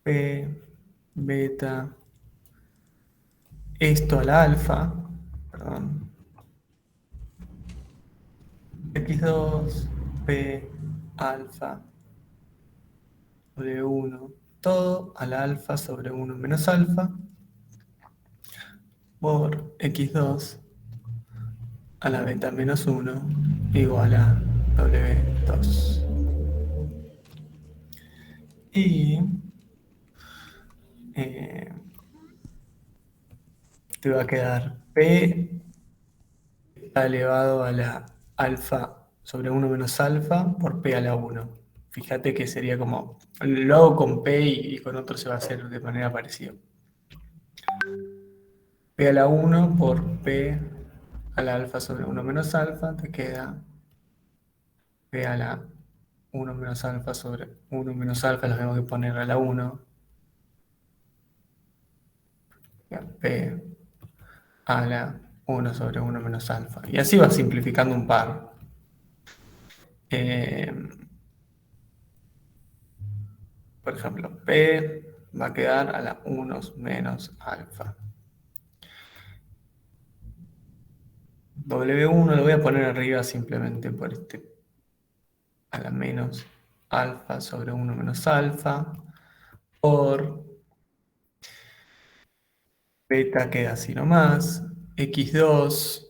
P, beta, esto a la alfa, perdón, x2, p, alfa, W1, todo a la alfa sobre 1 menos alfa por x2 a la beta menos 1 igual a W2. Y eh, te va a quedar P elevado a la alfa sobre 1 menos alfa por P a la 1. Fíjate que sería como, lo hago con P y con otro se va a hacer de manera parecida. P a la 1 por P a la alfa sobre 1 menos alfa, te queda P a la 1 menos alfa sobre 1 menos alfa, lo tengo que poner a la 1. P a la 1 sobre 1 menos alfa. Y así va simplificando un par. Eh, por ejemplo, P va a quedar a la 1 menos alfa. W1 lo voy a poner arriba simplemente por este a la menos alfa sobre 1 menos alfa. Por beta queda así nomás. X2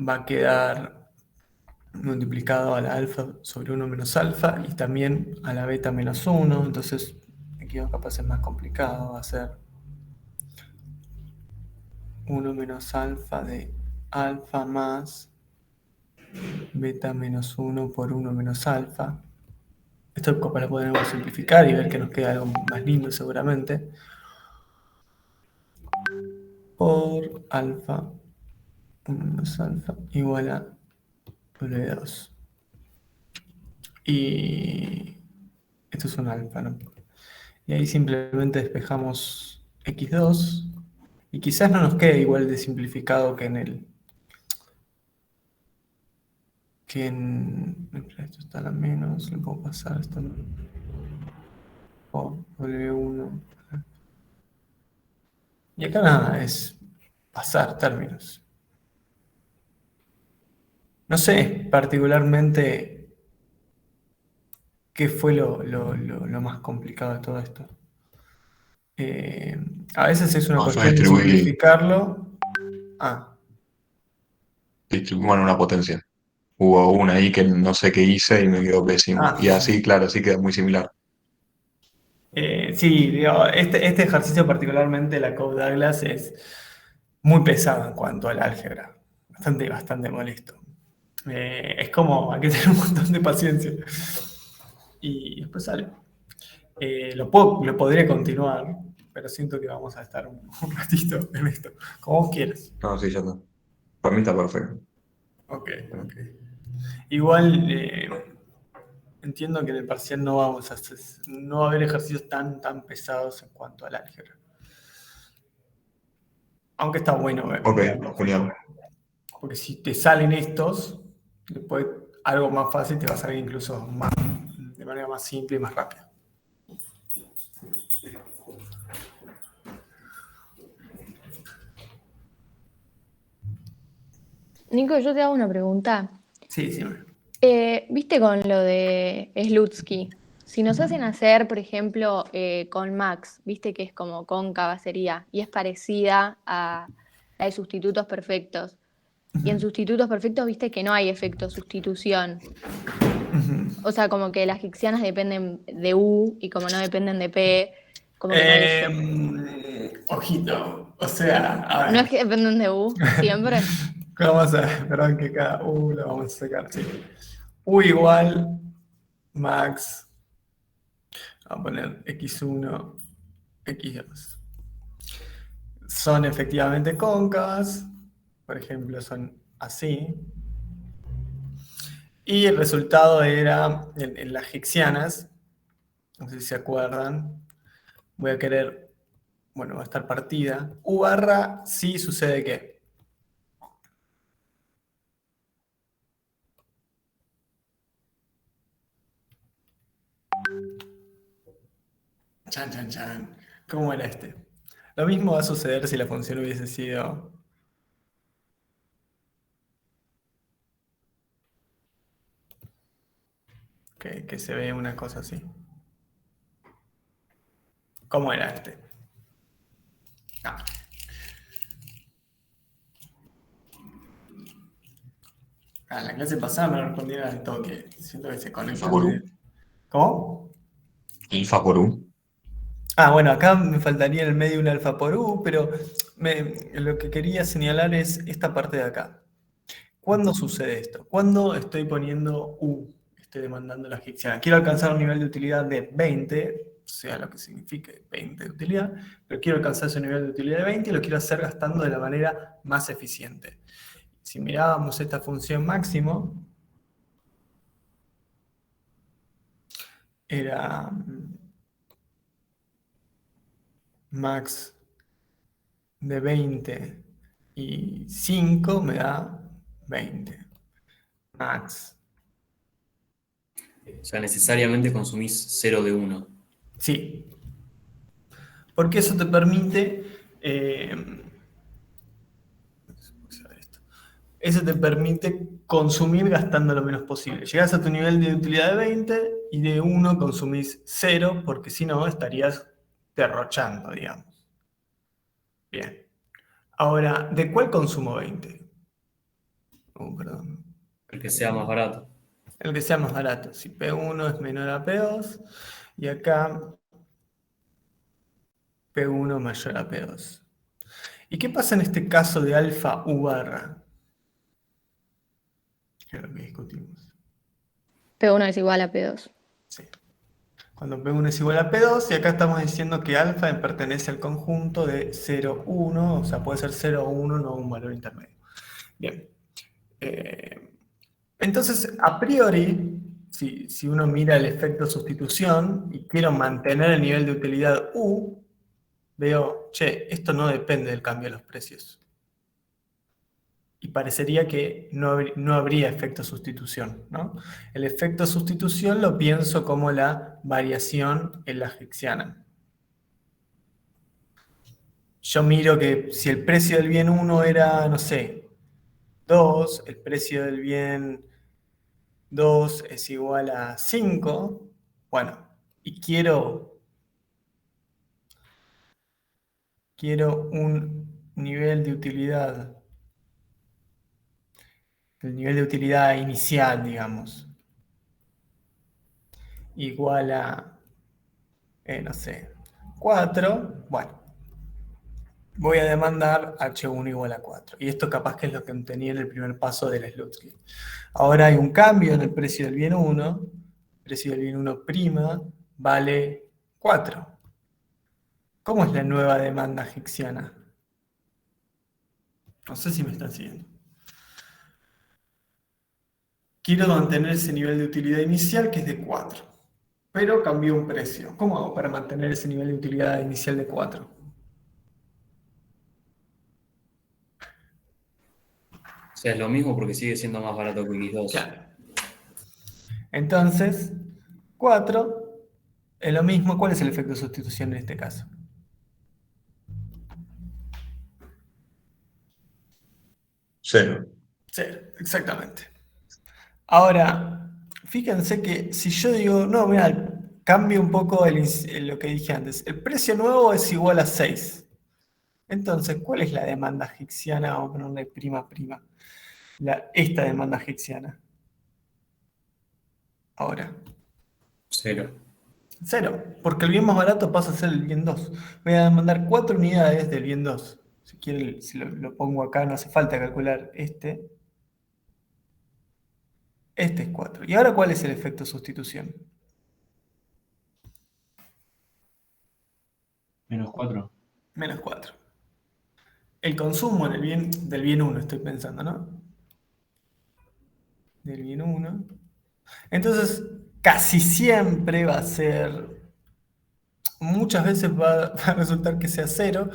va a quedar multiplicado a la alfa sobre 1 menos alfa y también a la beta menos 1. Entonces, aquí capaz es más complicado. Va a ser 1 menos alfa de alfa más beta menos 1 por 1 menos alfa. Esto para poder simplificar y ver que nos queda algo más lindo seguramente. Por alfa 1 menos alfa igual a W2. Y esto es un alfa, ¿no? Y ahí simplemente despejamos x2 y quizás no nos quede igual de simplificado que en el que en esto está a la menos, le puedo pasar esto o W1 y acá nada, es pasar términos. No sé particularmente qué fue lo más complicado de todo esto. Eh, a veces es una No, yo cuestión de simplificarlo. Ah, bueno, una potencia. Hubo una ahí que no sé qué hice y me quedó pésimo. Y ah. así, claro, sí queda muy similar. Sí, digo, este ejercicio particularmente, la Coe Douglas, es muy pesado en cuanto al álgebra. Bastante molesto. Es como, hay que tener un montón de paciencia. Y después sale. Lo podría continuar, pero siento que vamos a estar un ratito en esto. Como vos quieras. No, sí, ya está. Para mí está perfecto. Ok, ok. Igual entiendo que en el parcial no va a haber ejercicios tan pesados en cuanto al álgebra. Aunque está bueno Ok, verlo. genial. Porque si te salen estos, después algo más fácil te va a salir incluso más, de manera más simple y más rápida. Nico, yo te hago una pregunta. Sí, sí. ¿Viste con lo de Slutsky? Si nos hacen hacer, por ejemplo, con Max, viste que es como cóncava sería, y es parecida a la de sustitutos perfectos. Y en sustitutos perfectos, viste que no hay efecto sustitución. O sea, como que las hicksianas dependen de U y como no dependen de P, como que no hay efecto. Ojito. O sea, a No ver. es que dependen de U, siempre. Vamos a ver, perdón que cada U lo vamos a sacar. Sí. U igual max. Vamos a poner x1, x2. Son efectivamente cóncavas. Por ejemplo, son así. Y el resultado era en las hicksianas. No sé si se acuerdan. Voy a querer, bueno, va a estar partida. U barra, sí sucede que. Chan, chan, chan. ¿Cómo era este? Lo mismo va a suceder si la función hubiese sido... que se ve una cosa así. ¿Cómo era este? Ah. En la clase pasada me respondieron al toque. Siento que se conecta. ¿Cómo? Alfa por U. Ah, bueno, acá me faltaría en el medio un alfa por U, pero lo que quería señalar es esta parte de acá. ¿Cuándo sucede esto? ¿Cuándo estoy poniendo U? Estoy demandando la egipciana. Quiero alcanzar un nivel de utilidad de 20, sea lo que signifique 20 de utilidad, pero quiero alcanzar ese nivel de utilidad de 20 y lo quiero hacer gastando de la manera más eficiente. Si mirábamos esta función máximo, era max de 20 y 5 me da 20. Max. O sea, necesariamente consumís 0 de 1. Sí. Porque eso te permite... eso te permite consumir gastando lo menos posible. Llegás a tu nivel de utilidad de 20 y de 1 consumís 0, porque si no estarías derrochando, digamos. Bien. Ahora, ¿de cuál consumo 20? Perdón. El que sea más barato. El que sea más barato. Si P1 es menor a P2, y acá P1 mayor a P2. ¿Y qué pasa en este caso de alfa U barra? Que es lo que discutimos. P1 es igual a P2. Sí. Cuando P1 es igual a P2, y acá estamos diciendo que alfa pertenece al conjunto de 0, 1, o sea, puede ser 0 o 1, no un valor intermedio. Bien. Entonces, a priori, si uno mira el efecto sustitución y quiero mantener el nivel de utilidad U, veo, che, esto no depende del cambio de los precios. Y parecería que no habría efecto sustitución, ¿no? El efecto sustitución lo pienso como la variación en la Hicksiana. Yo miro que si el precio del bien 1 era, no sé, 2, el precio del bien 2 es igual a 5, bueno, y quiero un nivel de utilidad, el nivel de utilidad inicial, digamos, igual a, no sé, 4, bueno, voy a demandar H1 igual a 4. Y esto capaz que es lo que tenía en el primer paso del Slutsky. Ahora hay un cambio en el precio del bien 1, el precio del bien 1' vale 4. ¿Cómo es la nueva demanda hicksiana? No sé si me están siguiendo. Quiero mantener ese nivel de utilidad inicial que es de 4, pero cambió un precio. ¿Cómo hago para mantener ese nivel de utilidad inicial de 4? O sea, es lo mismo porque sigue siendo más barato que X2. Claro. Entonces, 4 es lo mismo. ¿Cuál es el efecto de sustitución en este caso? Cero. 0, exactamente. Ahora, fíjense que si yo digo, no, mira, cambio un poco lo que dije antes. El precio nuevo es igual a 6. Entonces, ¿cuál es la demanda hicksiana? Vamos a ponerle prima. Esta demanda hicksiana. Ahora. 0. 0, porque el bien más barato pasa a ser el bien 2. Voy a demandar 4 unidades del bien 2. Si quiero, si lo pongo acá, no hace falta calcular este. Este es 4. ¿Y ahora cuál es el efecto sustitución? Menos 4. Menos 4. El consumo del bien 1, estoy pensando, ¿no? Del bien 1. Entonces, casi siempre va a ser... Muchas veces va a resultar que sea 0,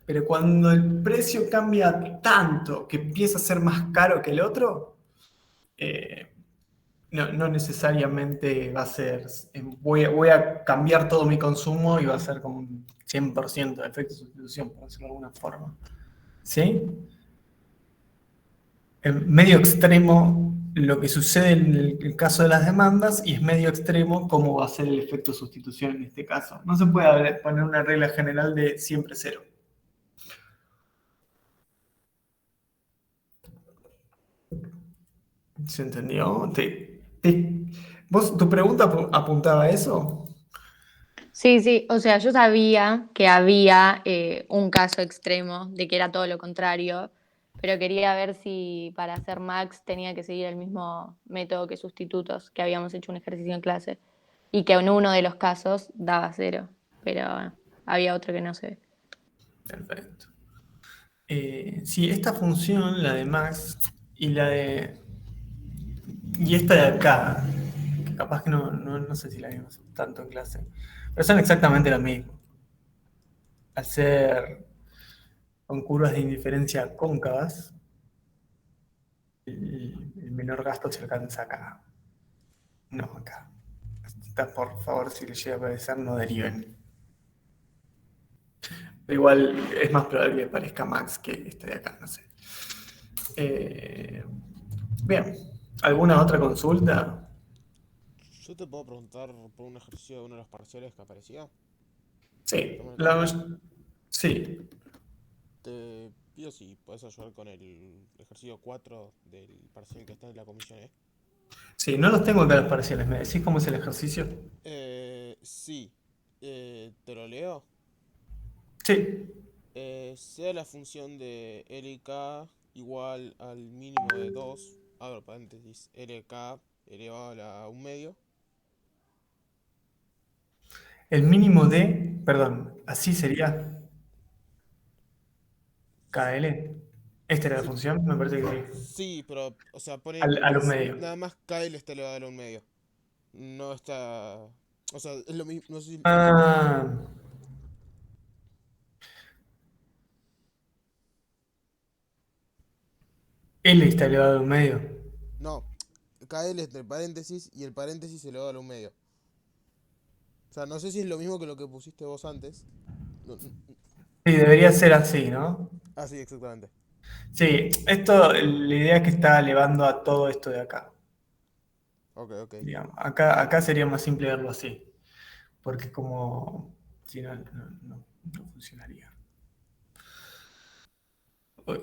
pero cuando el precio cambia tanto que empieza a ser más caro que el otro, no necesariamente va a ser, voy a cambiar todo mi consumo y va a ser como un 100% de efecto de sustitución, por decirlo de alguna forma. ¿Sí? En medio extremo lo que sucede en el caso de las demandas y es medio extremo cómo va a ser el efecto de sustitución en este caso. No se puede poner una regla general de siempre cero. ¿Se entendió? ¿Vos, tu pregunta apuntaba a eso? Sí, o sea, yo sabía que había un caso extremo de que era todo lo contrario, pero quería ver si para hacer Max tenía que seguir el mismo método que sustitutos, que habíamos hecho un ejercicio en clase, y que en uno de los casos daba 0, pero había otro que no sé. Perfecto. Sí, esta función, la de Max, y esta de acá, que capaz que no sé si la vimos tanto en clase, pero son exactamente lo mismo. Al ser con curvas de indiferencia cóncavas, el menor gasto se alcanza acá. No, acá. Por favor, si les llega a aparecer, no deriven. Pero igual es más probable que parezca Max que este de acá, no sé. Bien. ¿Alguna otra consulta? Yo te puedo preguntar por un ejercicio de uno de los parciales que aparecía. Sí. Toma el caso. Sí. Te pido si puedes ayudar con el ejercicio 4 del parcial que está en la comisión E. Sí, no los tengo acá los parciales. ¿Me decís cómo es el ejercicio? Sí. Te lo leo. Sí. Sea la función de LK igual al mínimo de 2, abro paréntesis, LK elevado a la 1 medio. El mínimo de, perdón, así sería KL. ¿Esta era la Sí, función? Me parece que sí. sí, pero, o sea, pone A que los medios. nada más KL está elevado a la 1 medio. No está. O sea, es lo mismo. No sé si. Ah, L está elevado a un medio. No, KL es entre paréntesis y el paréntesis elevado a la 1 medio. O sea, no sé si es lo mismo que lo que pusiste vos antes. Sí, debería ser así, ¿no? Ah, sí, exactamente. Sí, la idea es que está elevando a todo esto de acá. Ok, ok. Digamos. Acá sería más simple verlo así, porque como si no funcionaría. Uy,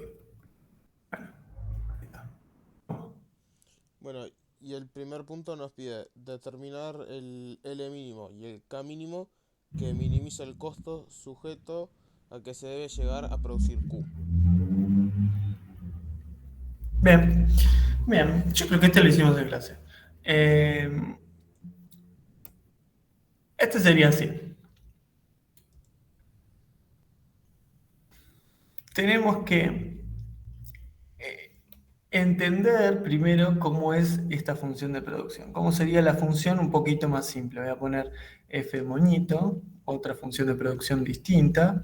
bueno, ahí está. Bueno, y el primer punto nos pide determinar el L mínimo y el K mínimo que minimiza el costo sujeto a que se debe llegar a producir Q. Bien, bien, yo creo que este lo hicimos en clase. Eh, este sería así. Tenemos que entender primero cómo es esta función de producción. ¿Cómo sería la función un poquito más simple? Voy a poner f moñito, otra función de producción distinta.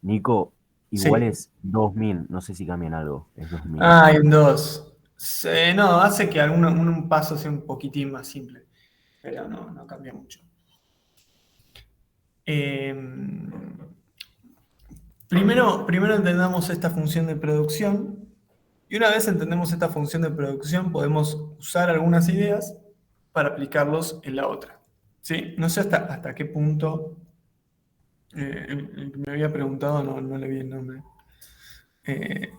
Nico, igual Sí. es 2000, no sé si cambian algo, es 2000. Ah, en dos. No, hace que un paso sea un poquitín más simple, pero no cambia mucho. Eh, primero entendamos esta función de producción y una vez entendemos esta función de producción podemos usar algunas ideas para aplicarlos en la otra. ¿Sí? No sé hasta qué punto el que me había preguntado, no le vi el nombre. Eh,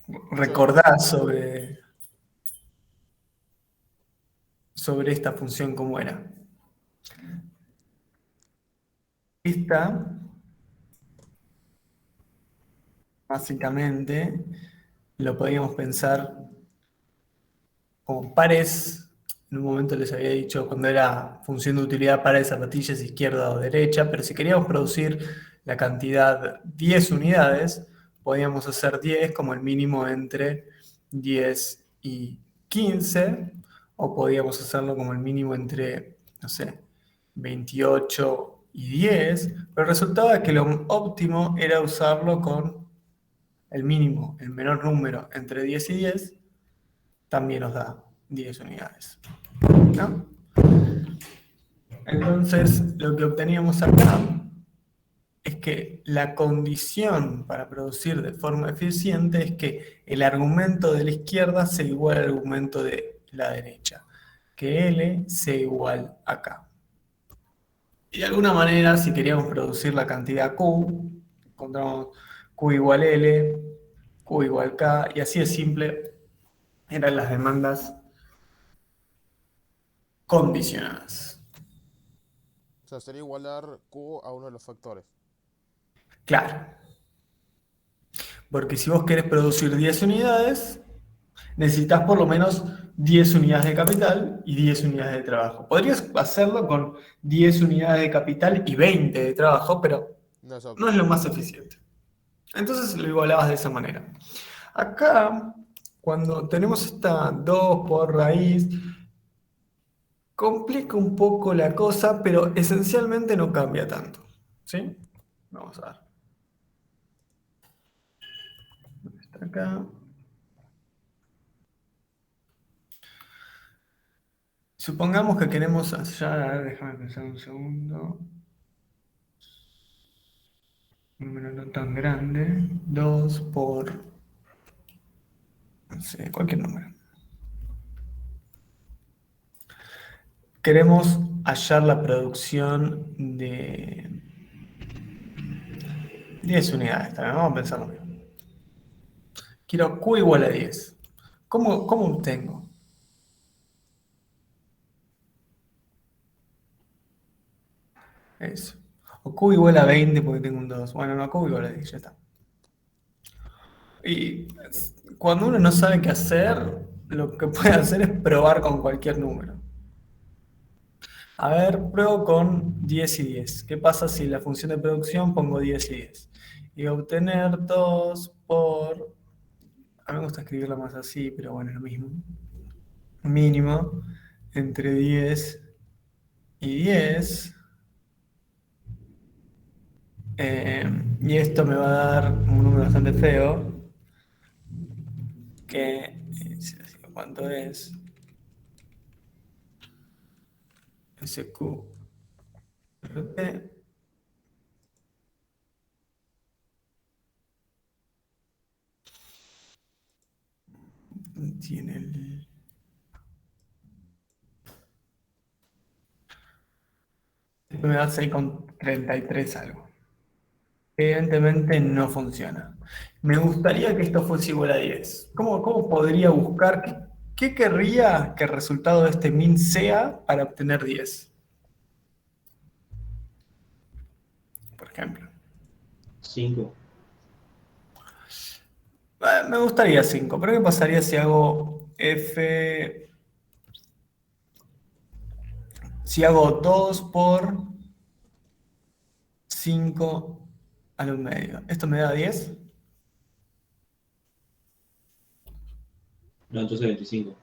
Yo, recordar sobre esta función cómo era. Esta, básicamente, lo podíamos pensar como pares. En un momento les había dicho cuando era función de utilidad para de zapatillas izquierda o derecha, pero si queríamos producir la cantidad 10 unidades, podíamos hacer 10 como el mínimo entre 10 y 15, o podíamos hacerlo como el mínimo entre, no sé, 28 y 10, pero resultaba que lo óptimo era usarlo con el mínimo, el menor número entre 10 y 10, también nos da 10 unidades, ¿no? Entonces, lo que obteníamos acá es que la condición para producir de forma eficiente es que el argumento de la izquierda sea igual al argumento de la derecha, que L sea igual a K. Y de alguna manera, si queríamos producir la cantidad Q, encontramos Q igual L, Q igual K, y así de simple eran las demandas condicionadas. O sea, sería igualar Q a uno de los factores. Claro, porque si vos querés producir 10 unidades, necesitas por lo menos 10 unidades de capital y 10 unidades de trabajo. Podrías hacerlo con 10 unidades de capital y 20 de trabajo, pero No es no óptimo. es lo más eficiente. Entonces lo igualabas de esa manera. Acá, cuando tenemos esta 2 por raíz, complica un poco la cosa, pero esencialmente no cambia tanto. ¿Sí? Vamos a ver. Está acá. Supongamos que queremos hallar, a ver, déjame pensar un segundo. Un número no tan grande. 2 por, no sé, cualquier número. Queremos hallar la producción de 10 unidades. También vamos a pensar lo mismo. Quiero Q igual a 10. ¿Cómo obtengo? Eso. O Q igual a 20 porque tengo un 2. Bueno, no, Q igual a 10, ya está. Y cuando uno no sabe qué hacer, lo que puede hacer es probar con cualquier número. A ver, pruebo con 10 y 10. ¿Qué pasa si en la función de producción pongo 10 y 10? Y obtener 2 por... A mí me gusta escribirlo más así, pero bueno, es lo mismo. Mínimo entre 10 y 10. Y esto me va a dar un número bastante feo. Que... ¿Cuánto es? SQ. Tiene el... Esto me da 6,33 algo. Evidentemente no funciona. Me gustaría que esto fuese igual a 10. ¿Cómo podría buscar? ¿Qué querría que el resultado de este min sea para obtener 10? Por ejemplo. 5. Me gustaría 5, pero ¿qué pasaría si hago f... Si hago 2 por 5 al medio? ¿Esto me da 10? No, entonces 25.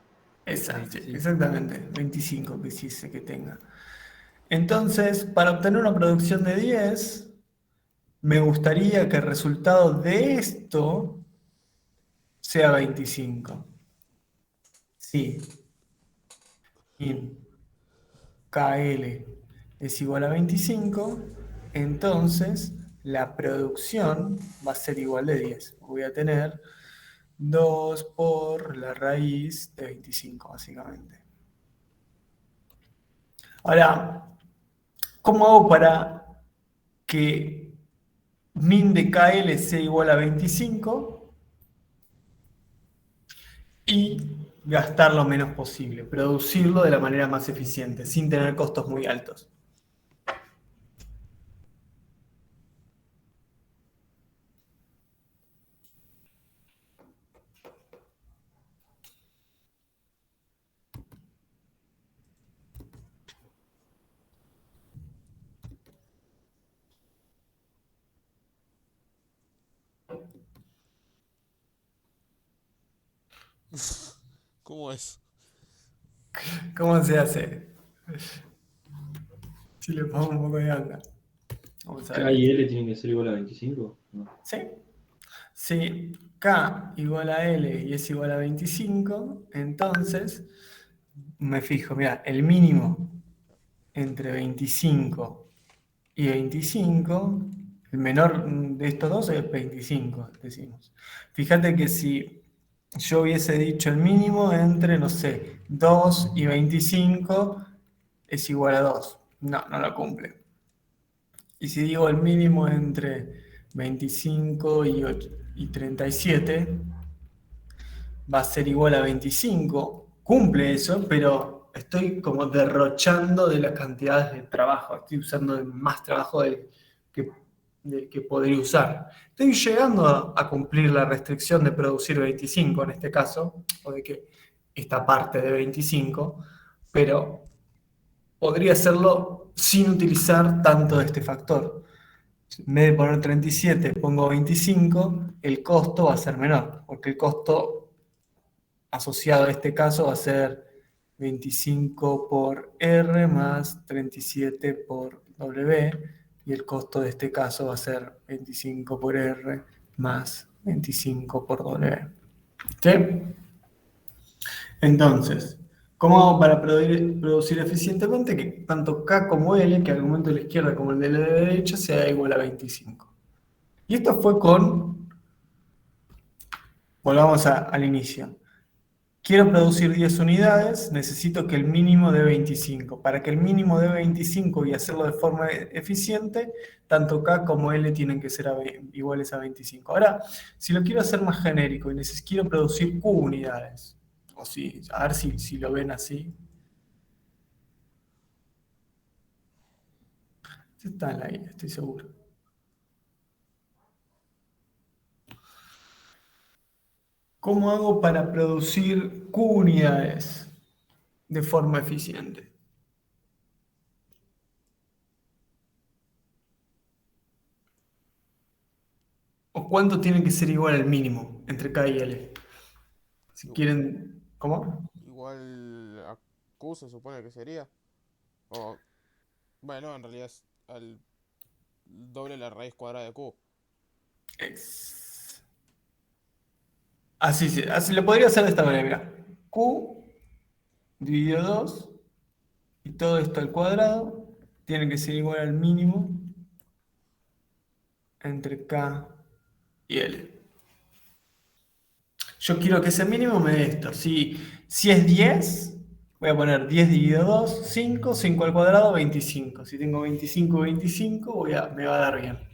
Exacto, 25. exactamente. 25 quisiese que tenga. Entonces, para obtener una producción de 10, me gustaría que el resultado de esto sea 25. Sí. Y KL es igual a 25, entonces la producción va a ser igual de 10. Voy a tener 2 por la raíz de 25, básicamente. Ahora, ¿cómo hago para que min de KL sea igual a 25 y gastar lo menos posible? Producirlo de la manera más eficiente, sin tener costos muy altos. ¿Cómo es? ¿Cómo se hace? Si le pongo un poco de onda. Vamos a K ver. y L tienen que ser igual a 25. No. ¿Sí? Sí. K igual a L y es igual a 25, entonces me fijo, mira, el mínimo entre 25 y 25, el menor de estos dos es 25, decimos. Fíjate que si yo hubiese dicho el mínimo entre, no sé, 2 y 25 es igual a 2. No, no lo cumple. Y si digo el mínimo entre 25 y 37, va a ser igual a 25. Cumple eso, pero estoy como derrochando de las cantidades de trabajo. Estoy usando más trabajo del que podría usar. Estoy llegando a cumplir la restricción de producir 25 en este caso, o de que esta parte de 25, pero podría hacerlo sin utilizar tanto de este factor. En vez de poner 37, pongo 25, el costo va a ser menor, porque el costo asociado a este caso va a ser 25 por R más 37 por W, y el costo de este caso va a ser 25 por R más 25 por W. ¿Sí? Entonces, ¿cómo hago para producir eficientemente que tanto K como L, que el argumento de la izquierda como el de la derecha, sea igual a 25? Y esto fue volvamos al inicio. Quiero producir 10 unidades, necesito que el mínimo dé 25. Para que el mínimo dé 25 y hacerlo de forma eficiente, tanto K como L tienen que ser iguales a 25. Ahora, si lo quiero hacer más genérico y quiero producir Q unidades, o si, a ver si lo ven así. Está en la I, estoy seguro. ¿Cómo hago para producir Q unidades de forma eficiente? ¿O cuánto tiene que ser igual al mínimo entre K y L? Si quieren, ¿cómo? Igual a Q se supone que sería. O, bueno, en realidad es al doble la raíz cuadrada de Q. Así lo podría hacer de esta manera, mira. Q dividido 2 y todo esto al cuadrado tiene que ser igual al mínimo entre K y L. Yo quiero que ese mínimo me dé esto. Si es 10, voy a poner 10 dividido 2, 5, 5 al cuadrado, 25. Si tengo 25, 25, me va a dar bien.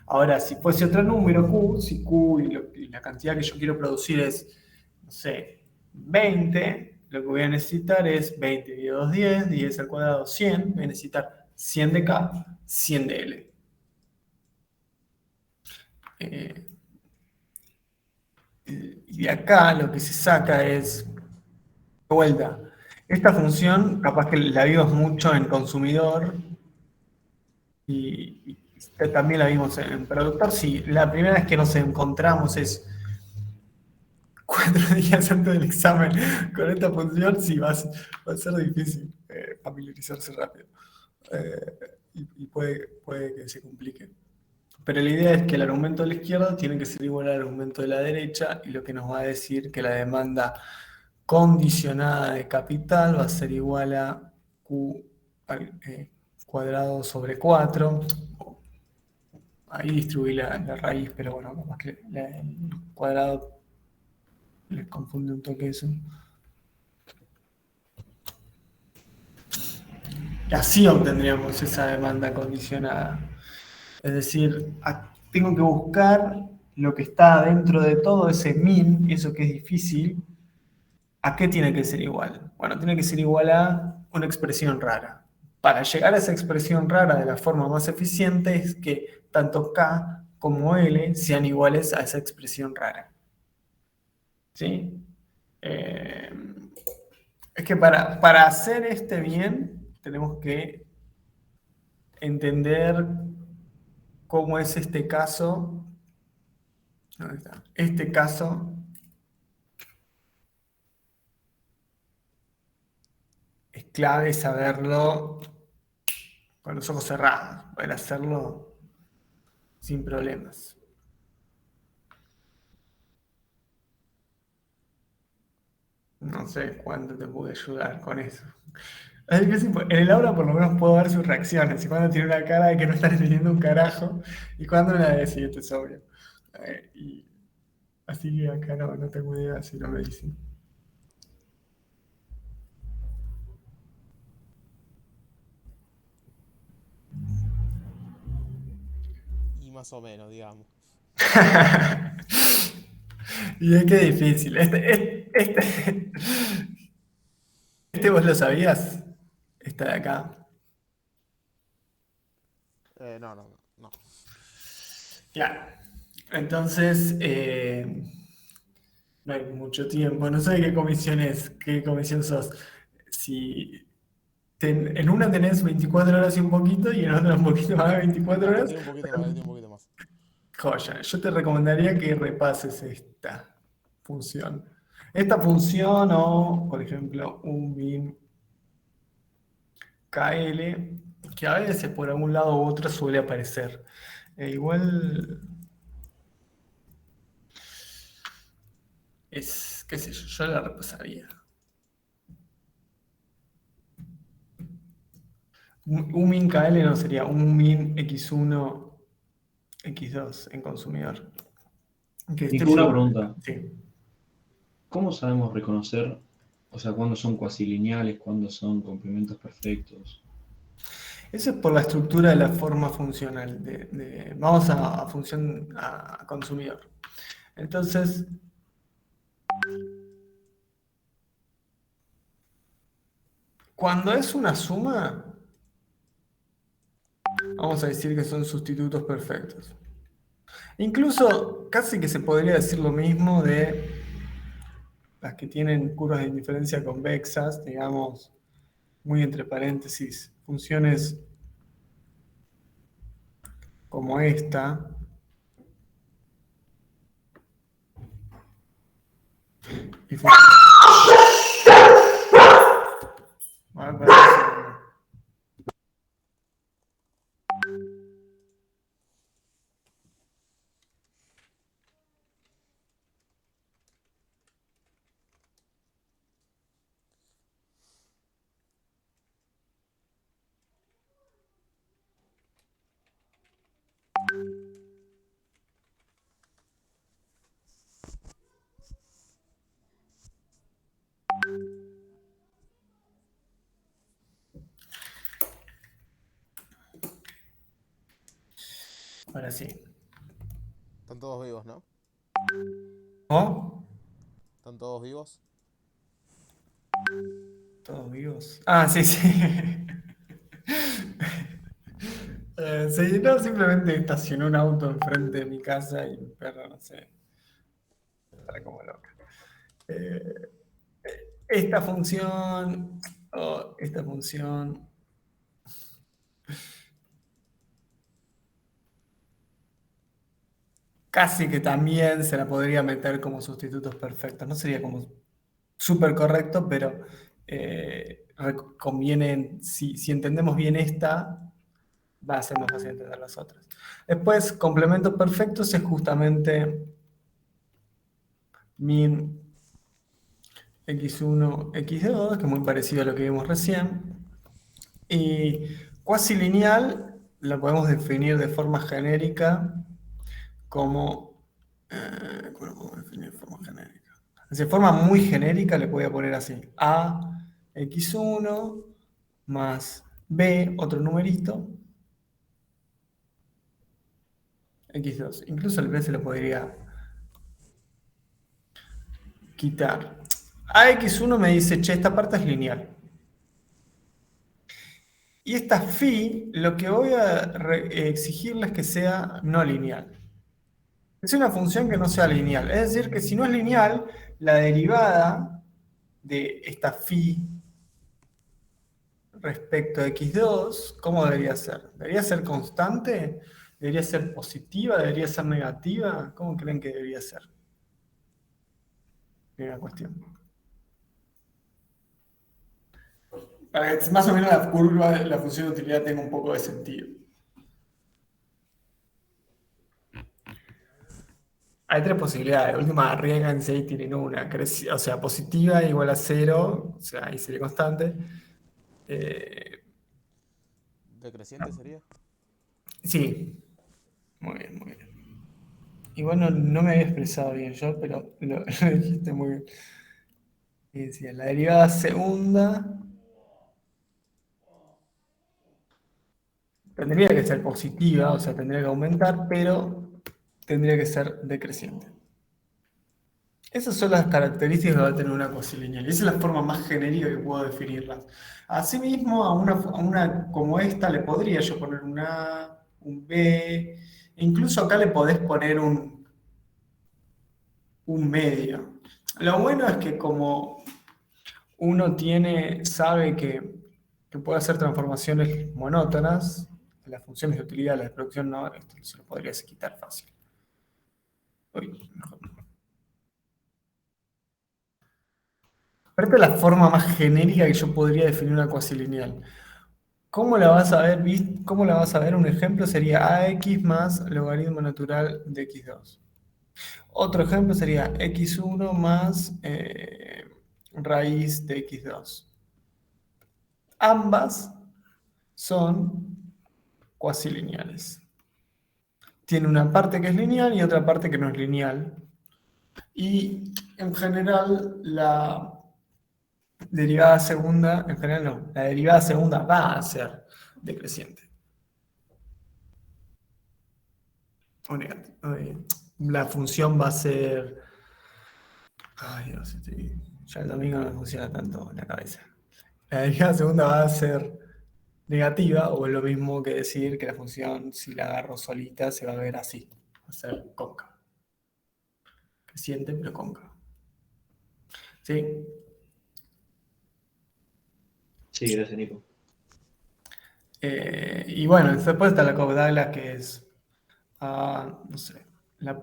Ahora, si fuese otro número Q, si Q y la cantidad que yo quiero producir es, no sé, 20, lo que voy a necesitar es 20 dividido 2, 10, 10 al cuadrado, 100. Voy a necesitar 100 de K, 100 de L. Y de acá lo que se saca es, de vuelta, esta función capaz que la vimos mucho en consumidor y también la vimos en productor. Sí, la primera vez que nos encontramos es 4 días antes del examen con esta función, sí, va a ser difícil familiarizarse rápido. Y puede que se complique. Pero la idea es que el argumento de la izquierda tiene que ser igual al argumento de la derecha, y lo que nos va a decir que la demanda condicionada de capital va a ser igual a Q cuadrado sobre 4. Ahí distribuí la raíz, pero bueno, más que el cuadrado les confunde un toque eso. Y así obtendríamos esa demanda condicionada. Es decir, tengo que buscar lo que está dentro de todo ese min, eso que es difícil. ¿A qué tiene que ser igual? Bueno, tiene que ser igual a una expresión rara. Para llegar a esa expresión rara de la forma más eficiente es que tanto K como L sean iguales a esa expresión rara. ¿Sí? Es que para hacer bien tenemos que entender cómo es este caso. ¿Dónde está? Este caso es clave saberlo con los ojos cerrados, poder hacerlo sin problemas. No sé cuánto te pude ayudar con eso. Es que sí, en el aula por lo menos puedo ver sus reacciones. Y cuando tiene una cara de que no están entendiendo un carajo. Y cuando una de sí, esto es obvio. Y así que acá no tengo idea si lo me dicen. Y más o menos, digamos. Y es que difícil. Este vos lo sabías. Esta de acá. No. Claro. Entonces, no hay mucho tiempo. No sé qué comisión sos. Si en una tenés 24 horas y un poquito, y en otra un poquito más de 24 Acá horas. tiene un poquito más, tiene un poquito más. Joya. Yo te recomendaría que repases esta función. Esta función o, por ejemplo, un bin KL, que a veces por algún lado u otro suele aparecer. Igual es, qué sé yo la repasaría. Un min KL no sería un min X1, X2 en consumidor. Que esté Nico, una pregunta. Sí. ¿Cómo sabemos reconocer, o sea, cuándo son cuasilineales, cuándo son complementos perfectos? Eso es por la estructura de la forma funcional. Vamos a función a consumidor. Entonces, cuando es una suma, vamos a decir que son sustitutos perfectos. Incluso casi que se podría decir lo mismo de las que tienen curvas de indiferencia convexas, digamos, muy entre paréntesis, funciones como esta. Y a ver, ahora sí. Están todos vivos, ¿no? ¿Oh? ¿Están todos vivos? Todos vivos. Ah, sí, sí. Sí, no, simplemente estacionó un auto enfrente de mi casa y mi perro, no sé, está como loca. Eh, esta función, esta función, casi que también se la podría meter como sustitutos perfectos. No sería como súper correcto, pero conviene, si entendemos bien esta, va a ser más fácil entender las otras. Después, complementos perfectos es justamente min x1, x2, que es muy parecido a lo que vimos recién. Y cuasi lineal la podemos definir de forma genérica como... ¿cómo lo podemos definir de forma genérica? De forma muy genérica le voy a poner así. A, x1, más b, otro numerito, x2. Incluso el b se lo podría quitar. AX1 me dice, che, esta parte es lineal. Y esta phi, lo que voy a exigirle es que sea no lineal. Es una función que no sea lineal. Es decir, que si no es lineal, la derivada de esta phi respecto a x2, ¿cómo debería ser? ¿Debería ser constante? ¿Debería ser positiva? ¿Debería ser negativa? ¿Cómo creen que debería ser? Primera cuestión. Para que más o menos la curva de la función de utilidad tenga un poco de sentido. Hay tres posibilidades. De última, arriesganse y tienen una. O sea, positiva igual a cero, o sea, ahí sería constante. Eh, ¿Decreciente sería? sí, muy bien, muy bien. Igual no me había expresado bien yo, pero lo dijiste muy bien. Y decía, la derivada segunda tendría que ser positiva, o sea, tendría que aumentar, pero tendría que ser decreciente. Esas son las características que va a tener una cuasilineal. Esa es la forma más genérica que puedo definirlas. Asimismo, a una como esta le podría yo poner un A, un B, e incluso acá le podés poner un medio. Lo bueno es que como uno sabe que puede hacer transformaciones monótonas, las funciones de utilidad, la de producción no, esto se lo podrías quitar fácil. Uy, mejor no. Esta es la forma más genérica que yo podría definir una cuasilineal. ¿Cómo la vas a ver? ¿Cómo la vas a ver? Un ejemplo sería ax más logaritmo natural de x2. Otro ejemplo sería x1 más raíz de x2. Ambas son cuasilineales. Tiene una parte que es lineal y otra parte que no es lineal. Y en general la derivada segunda, en general no, la derivada segunda va a ser decreciente. O negativo. La función va a ser... Ay, Dios, ya el domingo no me funciona tanto en la cabeza. La derivada segunda va a ser negativa, o es lo mismo que decir que la función, si la agarro solita, se va a ver así. Va a ser cóncava. Creciente, pero cóncava. ¿Sí? Sí, gracias, Nico. Y bueno, después está la Cobb-Douglas, que es, no sé, la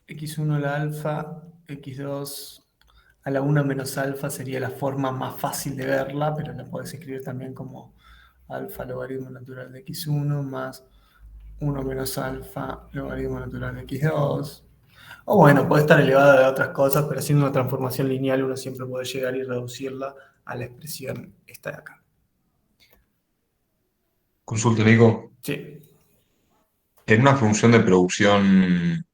x1 a la alfa, x2 a la 1 menos alfa sería la forma más fácil de verla, pero la puedes escribir también como alfa logaritmo natural de x1 más 1 menos alfa logaritmo natural de x2. O bueno, puede estar elevada de otras cosas, pero haciendo una transformación lineal uno siempre puede llegar y reducirla a la expresión esta de acá. Consulta, Nico. Sí. En una función de producción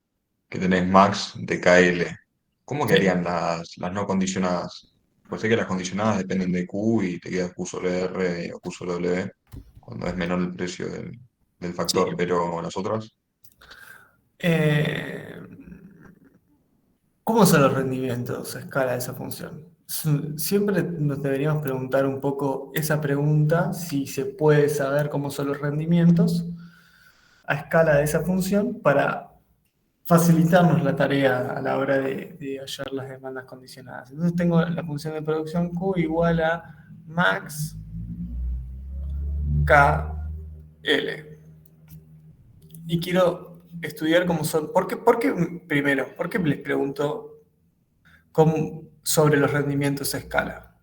que tenés max de KL, ¿cómo Sí. quedarían las no condicionadas? Pues sé que las condicionadas dependen de Q y te queda Q sobre R o Q sobre W cuando es menor el precio del Sí. factor, pero las otras, Eh, ¿Cómo son los rendimientos a escala de esa función? Siempre nos deberíamos preguntar un poco esa pregunta, si se puede saber cómo son los rendimientos a escala de esa función para facilitarnos la tarea a la hora de hallar las demandas condicionadas. Entonces tengo la función de producción Q igual a max KL. Y quiero estudiar cómo son. Primero, ¿por qué les pregunto sobre los rendimientos a escala?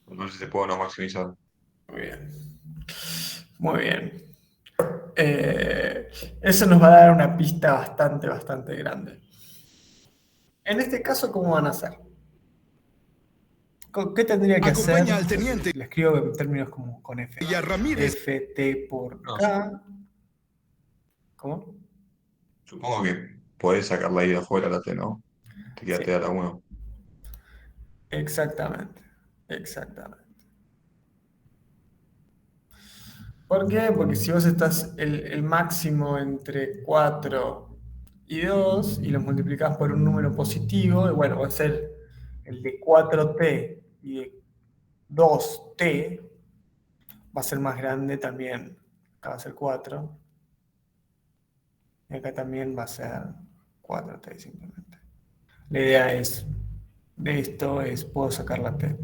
no sé si se puede o no maximizar. Muy bien. Muy bien. Eso nos va a dar una pista bastante grande. En este caso, ¿cómo van a hacer? ¿Qué tendría que hacer? Acompaña al teniente Le escribo en términos como con F. y a Ramírez. Ft por No, K. ¿Cómo? supongo que podés sacar la I de afuera, la T, ¿no? Te queda Sí, T a la 1. exactamente. Exactamente. ¿Por qué? Porque si vos estás el máximo entre 4 y 2 y lo multiplicás por un número positivo, bueno, va a ser el de 4t y de 2t, va a ser más grande también. Acá va a ser 4 y acá también va a ser 4t simplemente. La idea de esto es, puedo sacar la t.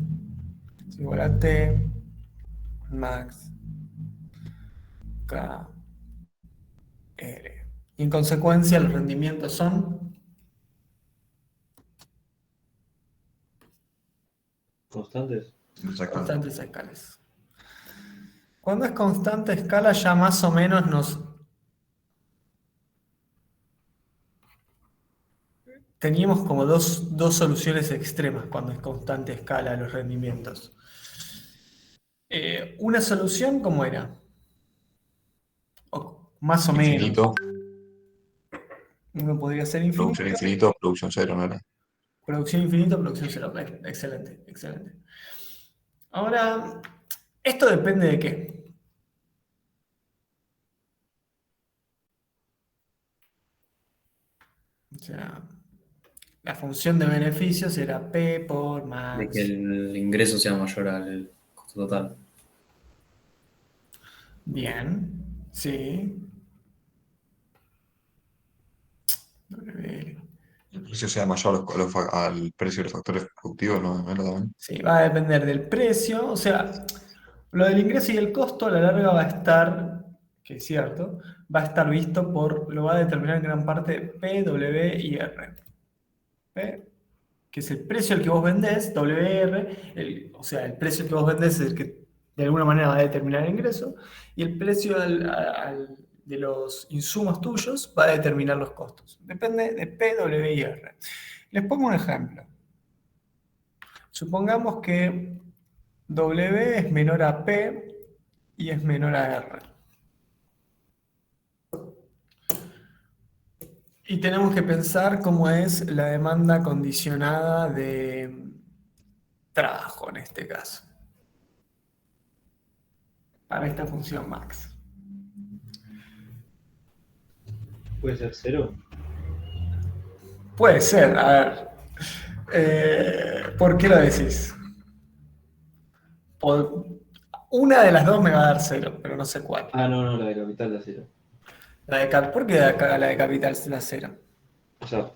Es igual a t max k R. Y en consecuencia los rendimientos son ¿Constantes? Exactamente. constantes a escalas. Cuando es constante a escala ya más o menos teníamos como dos soluciones extremas cuando es constante escala los rendimientos. Una solución, ¿cómo era? Más o menos. Infinito, Uno podría ser producción infinito. infinito, producción cero, ¿no era? Producción infinita, producción cero. Excelente, excelente. Ahora, esto depende de qué. O sea, la función de beneficios era P por De max. que el ingreso sea mayor al costo total. Bien, sí. W. El precio sea mayor al precio de los factores productivos, ¿no? ¿No era también? Sí, va a depender del precio. O sea, lo del ingreso y el costo a la larga va a estar, que es cierto, va a estar visto lo va a determinar en gran parte P, W y R. P, que es el precio al que vos vendés, WR, o sea, el precio al que vos vendés es el que de alguna manera va a determinar el ingreso, y el precio de los insumos tuyos va a determinar los costos. Depende de P, W y R. Les pongo un ejemplo. Supongamos que W es menor a P y es menor a R. Y tenemos que pensar cómo es la demanda condicionada de trabajo en este caso, para esta función max. ¿Puede ser cero? Puede ser, a ver. ¿Por qué lo decís? Una de las dos me va a dar cero, pero no sé cuál. Ah, no, la de capital da cero. ¿Por qué la de capital da cero? O sea,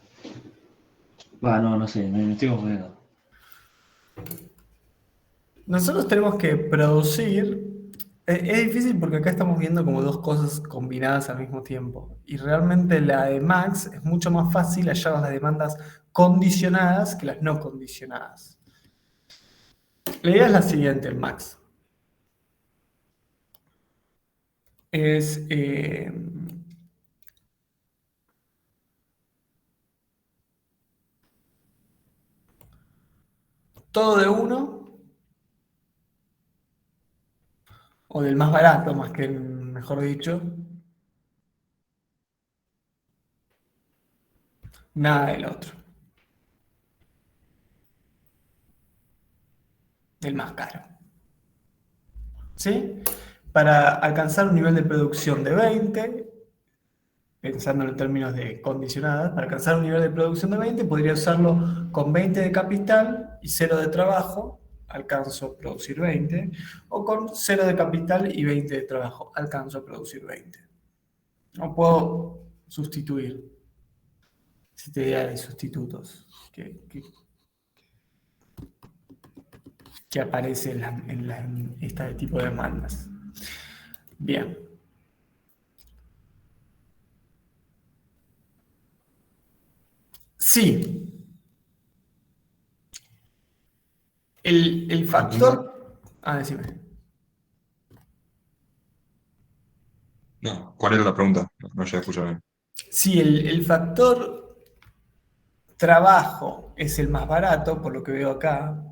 no sé, me estoy confundiendo. Nosotros tenemos que producir. Es difícil porque acá estamos viendo como dos cosas combinadas al mismo tiempo. Y realmente la de Max es mucho más fácil hallar las demandas condicionadas que las no condicionadas. La idea es la siguiente, Max. Es todo de uno, o del más barato, más que mejor dicho, nada del otro, del más caro. ¿Sí? Para alcanzar un nivel de producción de 20, pensando en términos de condicionadas, para alcanzar un nivel de producción de 20, podría usarlo con 20 de capital y 0 de trabajo, alcanzo a producir 20, o con 0 de capital y 20 de trabajo, alcanzo a producir 20. No puedo sustituir. Esta idea de sustitutos que aparece en este tipo de demandas. Bien. Sí. El factor... decime. No, ¿cuál era la pregunta? No llegué a escuchar bien. Sí, el factor trabajo es el más barato, por lo que veo acá.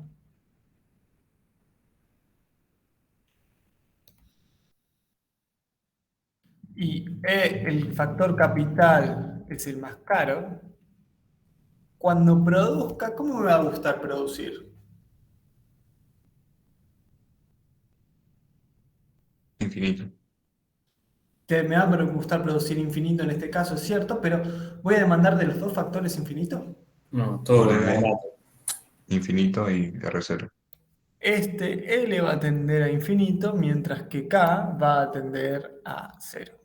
Y el factor capital es el más caro. Cuando produzca, ¿cómo me va a gustar producir? Infinito. Que me va a gustar producir infinito en este caso, es cierto, pero voy a demandar de los dos factores infinito. No, todo lo W, barato. infinito y R0. Este L va a tender a infinito, mientras que K va a tender a 0.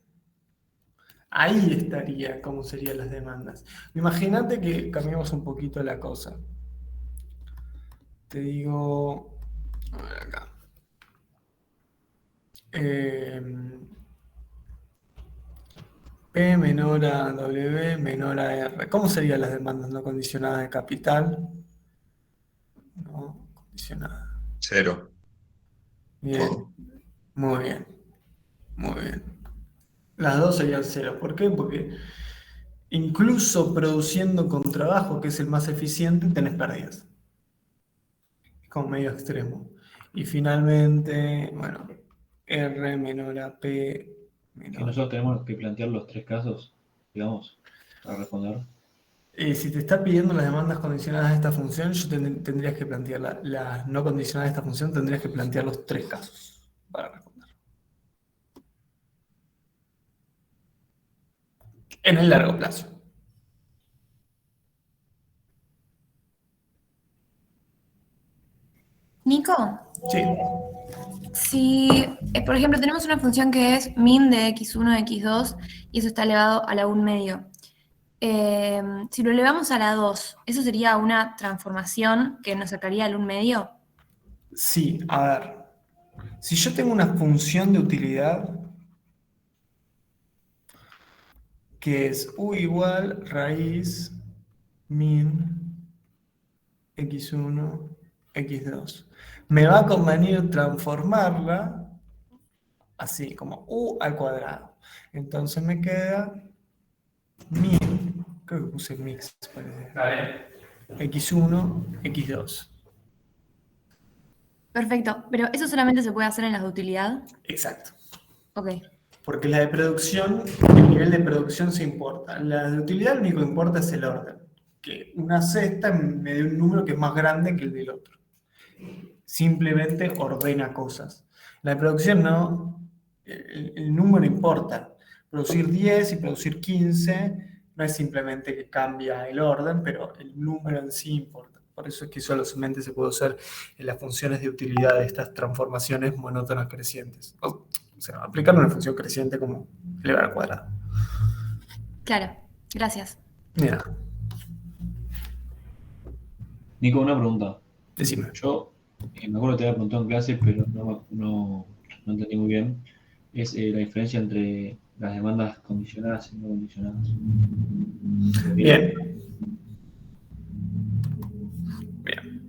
Ahí estaría cómo serían las demandas. Imagínate que cambiamos un poquito la cosa. Te digo, a ver acá. P menor a W menor a R. ¿Cómo serían las demandas no condicionadas de capital? No condicionada. 0. Bien, Todo. muy bien, muy bien. Las dos serían 0. ¿Por qué? Porque incluso produciendo con trabajo, que es el más eficiente, tenés pérdidas. Es como medio extremo. Y finalmente, bueno, R menor a P Que menor. nosotros tenemos que plantear los tres casos, digamos, para responder. Si te está pidiendo las demandas condicionadas de esta función, tendrías que plantear las no condicionadas de esta función, tendrías que plantear los tres casos para responder. En el largo plazo. Nico, Sí. si por ejemplo tenemos una función que es min de x1 de x2 y eso está elevado a la 1 medio. Si lo elevamos a la 2, ¿eso sería una transformación que nos sacaría al 1 medio? Sí, a ver. Si yo tengo una función de utilidad que es u igual raíz min x1, x2, me va a convenir transformarla así, como u al cuadrado. Entonces me queda min, creo que puse mix, parece. X1, x2. Perfecto, pero ¿eso solamente se puede hacer en las de utilidad? Exacto. Ok, Porque la de producción, el nivel de producción se importa. La de utilidad lo único que importa es el orden. Que una cesta me dé un número que es más grande que el del otro. Simplemente ordena cosas. La de producción no, el número importa. Producir 10 y producir 15 no es simplemente que cambia el orden, pero el número en sí importa. Por eso es que solamente se puede usar en las funciones de utilidad de estas transformaciones monótonas crecientes. O sea, aplicar una función creciente como elevar al cuadrado. claro, gracias. Mira, Nico, una pregunta. decime. Yo me acuerdo que te había preguntado en clase, pero no entendí muy bien. Es la diferencia entre las demandas condicionadas y no condicionadas. Bien. Bien.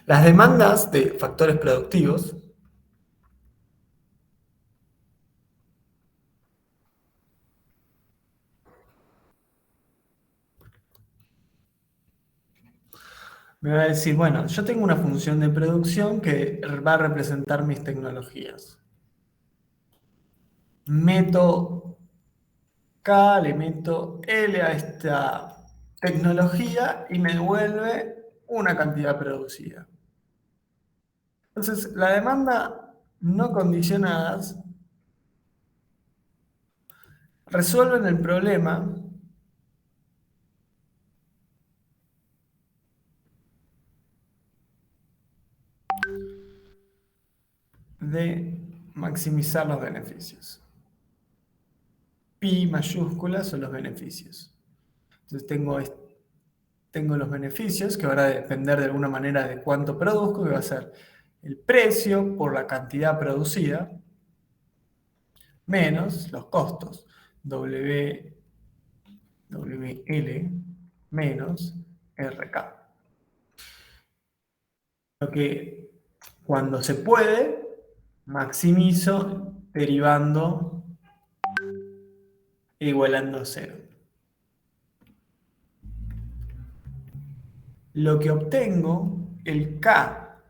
Las demandas de factores productivos me va a decir, bueno, yo tengo una función de producción que va a representar mis tecnologías. Meto K, le meto L a esta tecnología y me devuelve una cantidad producida. Entonces, la demanda no condicionadas resuelven el problema de maximizar los beneficios. Pi mayúscula son los beneficios. Entonces tengo los beneficios que van a depender de alguna manera de cuánto produzco, que va a ser el precio por la cantidad producida menos los costos. WL menos RK. Lo que cuando se puede, maximizo derivando e igualando a 0. Lo que obtengo, el K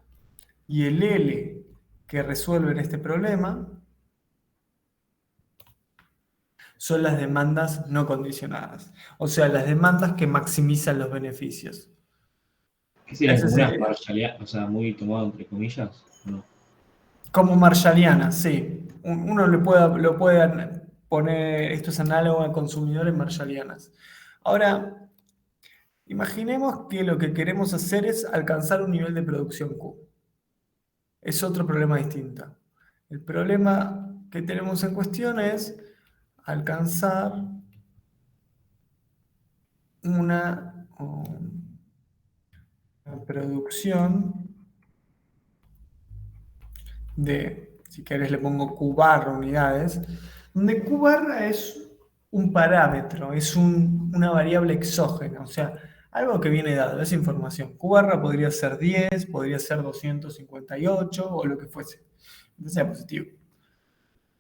y el L que resuelven este problema, son las demandas no condicionadas. O sea, las demandas que maximizan los beneficios. ¿Qué sería Ese como una sería- parcialidad, o sea, muy tomado entre comillas? No. Como marshalliana, sí. Uno lo puede poner, esto es análogo a consumidores marshallianas. Ahora, imaginemos que lo que queremos hacer es alcanzar un nivel de producción Q. Es otro problema distinto. El problema que tenemos en cuestión es alcanzar una producción de, si querés le pongo Q barra unidades, donde Q barra es un parámetro, es una variable exógena, o sea, Algo que viene dado, esa información. Q barra podría ser 10, podría ser 258 o lo que fuese. Que sea positivo.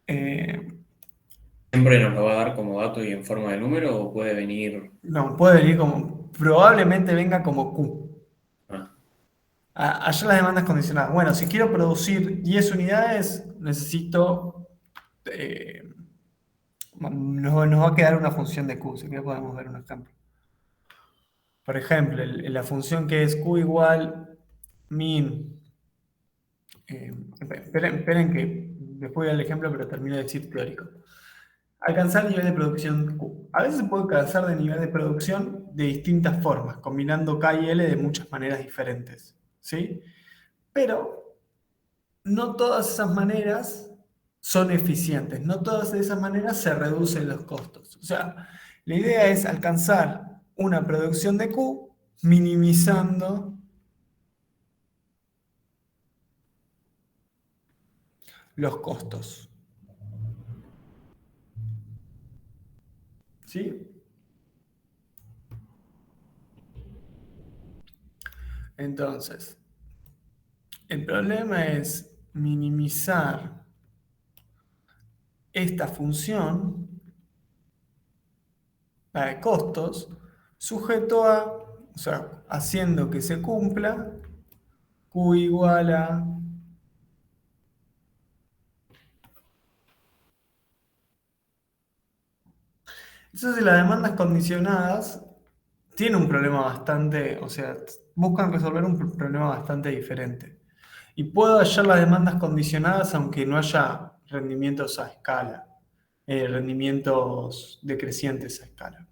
¿Siempre nos lo va a dar como dato y en forma de número o puede venir? No, puede venir como, probablemente venga como Q. Ah, Allá las demandas condicionadas. Bueno, si quiero producir 10 unidades, necesito... nos va a quedar una función de Q, si que podemos ver un ejemplo. Por ejemplo, la función que es Q igual min. Esperen que después voy al ejemplo, pero termino de decir teórico. Alcanzar el nivel de producción Q. A veces se puede alcanzar de nivel de producción de distintas formas, combinando K y L de muchas maneras diferentes. ¿Sí? Pero no todas esas maneras son eficientes, no todas esas maneras se reducen los costos. O sea, la idea es alcanzar una producción de Q minimizando los costos. ¿Sí? Entonces, el problema es minimizar esta función, la de costos, sujeto a, o sea, haciendo que se cumpla Q igual a... Entonces, las demandas condicionadas tienen un problema bastante, o sea, buscan resolver un problema bastante diferente. Y puedo hallar las demandas condicionadas aunque no haya rendimientos a escala, rendimientos decrecientes a escala.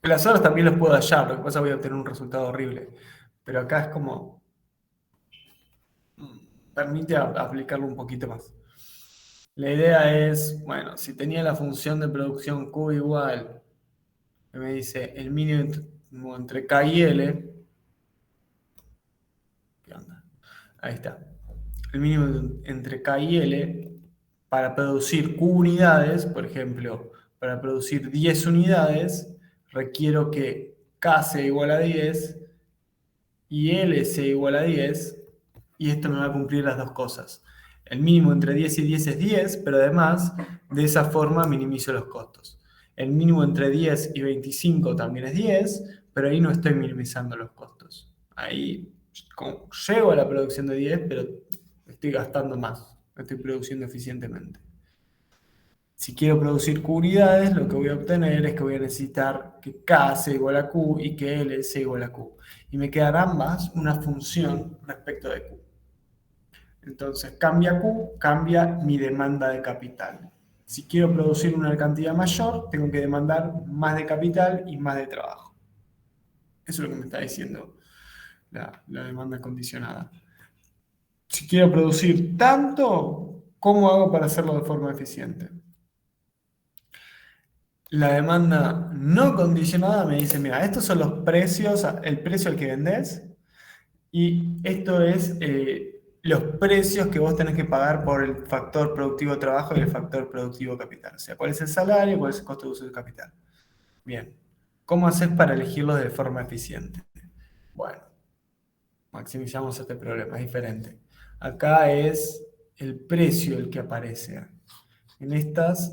Las horas también los puedo hallar, lo que pasa es que voy a obtener un resultado horrible. Pero acá es como... permite aplicarlo un poquito más. La idea es, bueno, si tenía la función de producción Q igual, que me dice el mínimo entre K y L, ¿qué onda? Ahí está. El mínimo entre K y L, para producir Q unidades, por ejemplo, para producir 10 unidades, requiero que K sea igual a 10 y L sea igual a 10, y esto me va a cumplir las dos cosas. El mínimo entre 10 y 10 es 10, pero además de esa forma minimizo los costos. El mínimo entre 10 y 25 también es 10, pero ahí no estoy minimizando los costos. Ahí llego a la producción de 10, pero estoy gastando más, estoy produciendo eficientemente. Si quiero producir Q unidades, lo que voy a obtener es que voy a necesitar que K sea igual a Q y que L sea igual a Q. Y me quedan ambas una función respecto de Q. Entonces, cambia Q, cambia mi demanda de capital. Si quiero producir una cantidad mayor, tengo que demandar más de capital y más de trabajo. Eso es lo que me está diciendo la demanda condicionada. Si quiero producir tanto, ¿cómo hago para hacerlo de forma eficiente? La demanda no condicionada me dice, mira, estos son los precios, el precio al que vendés, y esto es los precios que vos tenés que pagar por el factor productivo trabajo y el factor productivo capital. O sea, cuál es el salario y cuál es el costo de uso del capital. Bien, ¿cómo haces para elegirlos de forma eficiente? Bueno, maximizamos este problema, es diferente. Acá es el precio el que aparece. En estas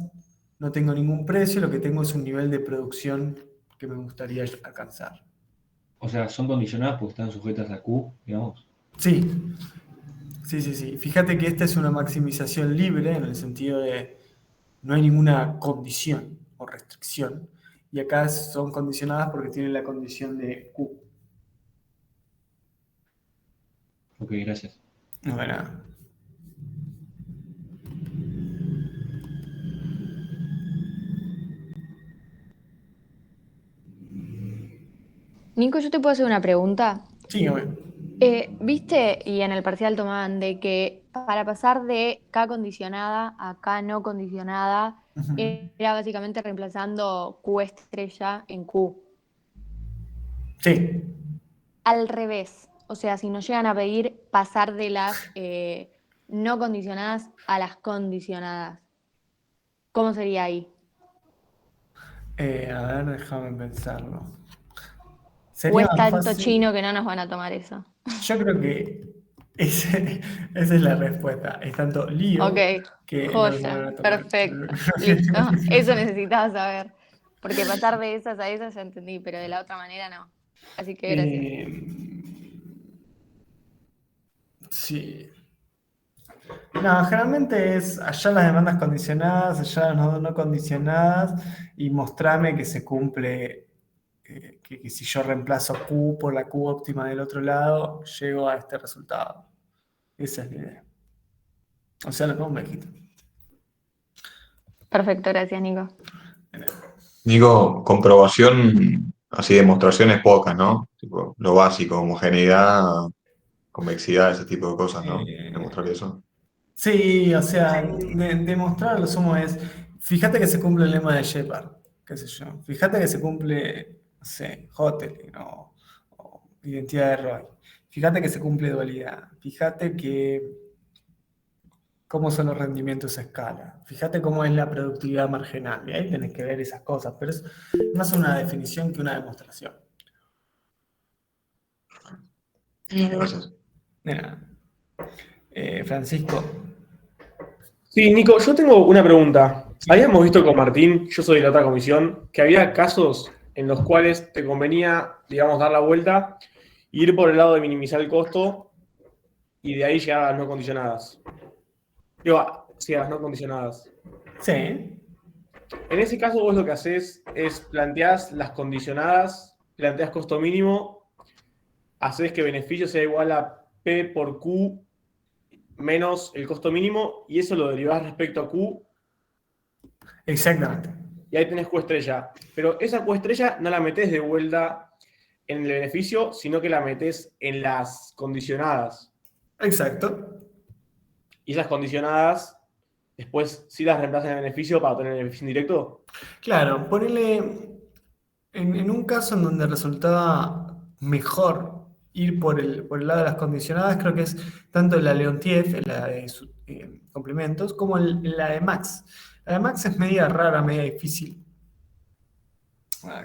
no tengo ningún precio, lo que tengo es un nivel de producción que me gustaría alcanzar. O sea, son condicionadas porque están sujetas a Q, digamos. Sí, sí. Fíjate que esta es una maximización libre en el sentido de no hay ninguna condición o restricción. Y acá son condicionadas porque tienen la condición de Q. Ok, gracias. Bueno. Nico, ¿yo te puedo hacer una pregunta? Sí, bueno. ¿Viste? Y en el parcial tomaban de que para pasar de K condicionada a K no condicionada era básicamente reemplazando Q estrella en Q. Sí. Al revés, o sea, si nos llegan a pedir pasar de las no condicionadas a las condicionadas, ¿cómo sería ahí? A ver, déjame pensarlo. ¿O Sería es más tanto fácil. chino que no nos van a tomar eso? Yo creo que esa es la respuesta. Es tanto lío Ok, que no nos van joya, a tomar. perfecto, listo. Eso necesitaba saber. Porque pasar de esas a esas ya entendí, pero de la otra manera no. Así que gracias. Sí. No, generalmente es allá las demandas condicionadas, allá las no condicionadas, y mostrarme que se cumple, que si yo reemplazo Q por la Q óptima del otro lado, llego a este resultado. Esa es la idea. O sea, lo pongo un bajito. Perfecto, gracias, Nico. Digo, comprobación, así demostraciones pocas, ¿no? Tipo, lo básico, homogeneidad, convexidad, ese tipo de cosas, ¿no? Eh, Demostrar eso. sí, o sea, demostrar lo sumo es, fíjate que se cumple el lema de Shepard, qué sé yo, fíjate que se cumple, no sé, Hotelling o identidad de Roy, fíjate que se cumple dualidad, fíjate que cómo son los rendimientos a escala, fíjate cómo es la productividad marginal, y ahí tenés que ver esas cosas, pero es más una definición que una demostración. Gracias. De nada. Francisco. Sí, Nico, yo tengo una pregunta. Habíamos visto con Martín, yo soy de la otra comisión, que había casos en los cuales te convenía, digamos, dar la vuelta, ir por el lado de minimizar el costo y de ahí llegar a las no condicionadas. Digo, sí, a las no condicionadas. Sí. En ese caso vos lo que haces es planteás las condicionadas, planteás costo mínimo, haces que beneficio sea igual a P por Q menos el costo mínimo y eso lo derivás respecto a Q. Exactamente. Y ahí tenés Q estrella. Pero esa Q estrella no la metés de vuelta en el beneficio, sino que la metés en las condicionadas. Exacto. Y esas condicionadas, después sí las reemplazan en el beneficio para obtener el beneficio indirecto. Claro, ponele en un caso en donde resultaba mejor ir por el lado de las condicionadas, creo que es tanto la Leontief, la de complementos, como la de Max. La de Max es media rara, media difícil.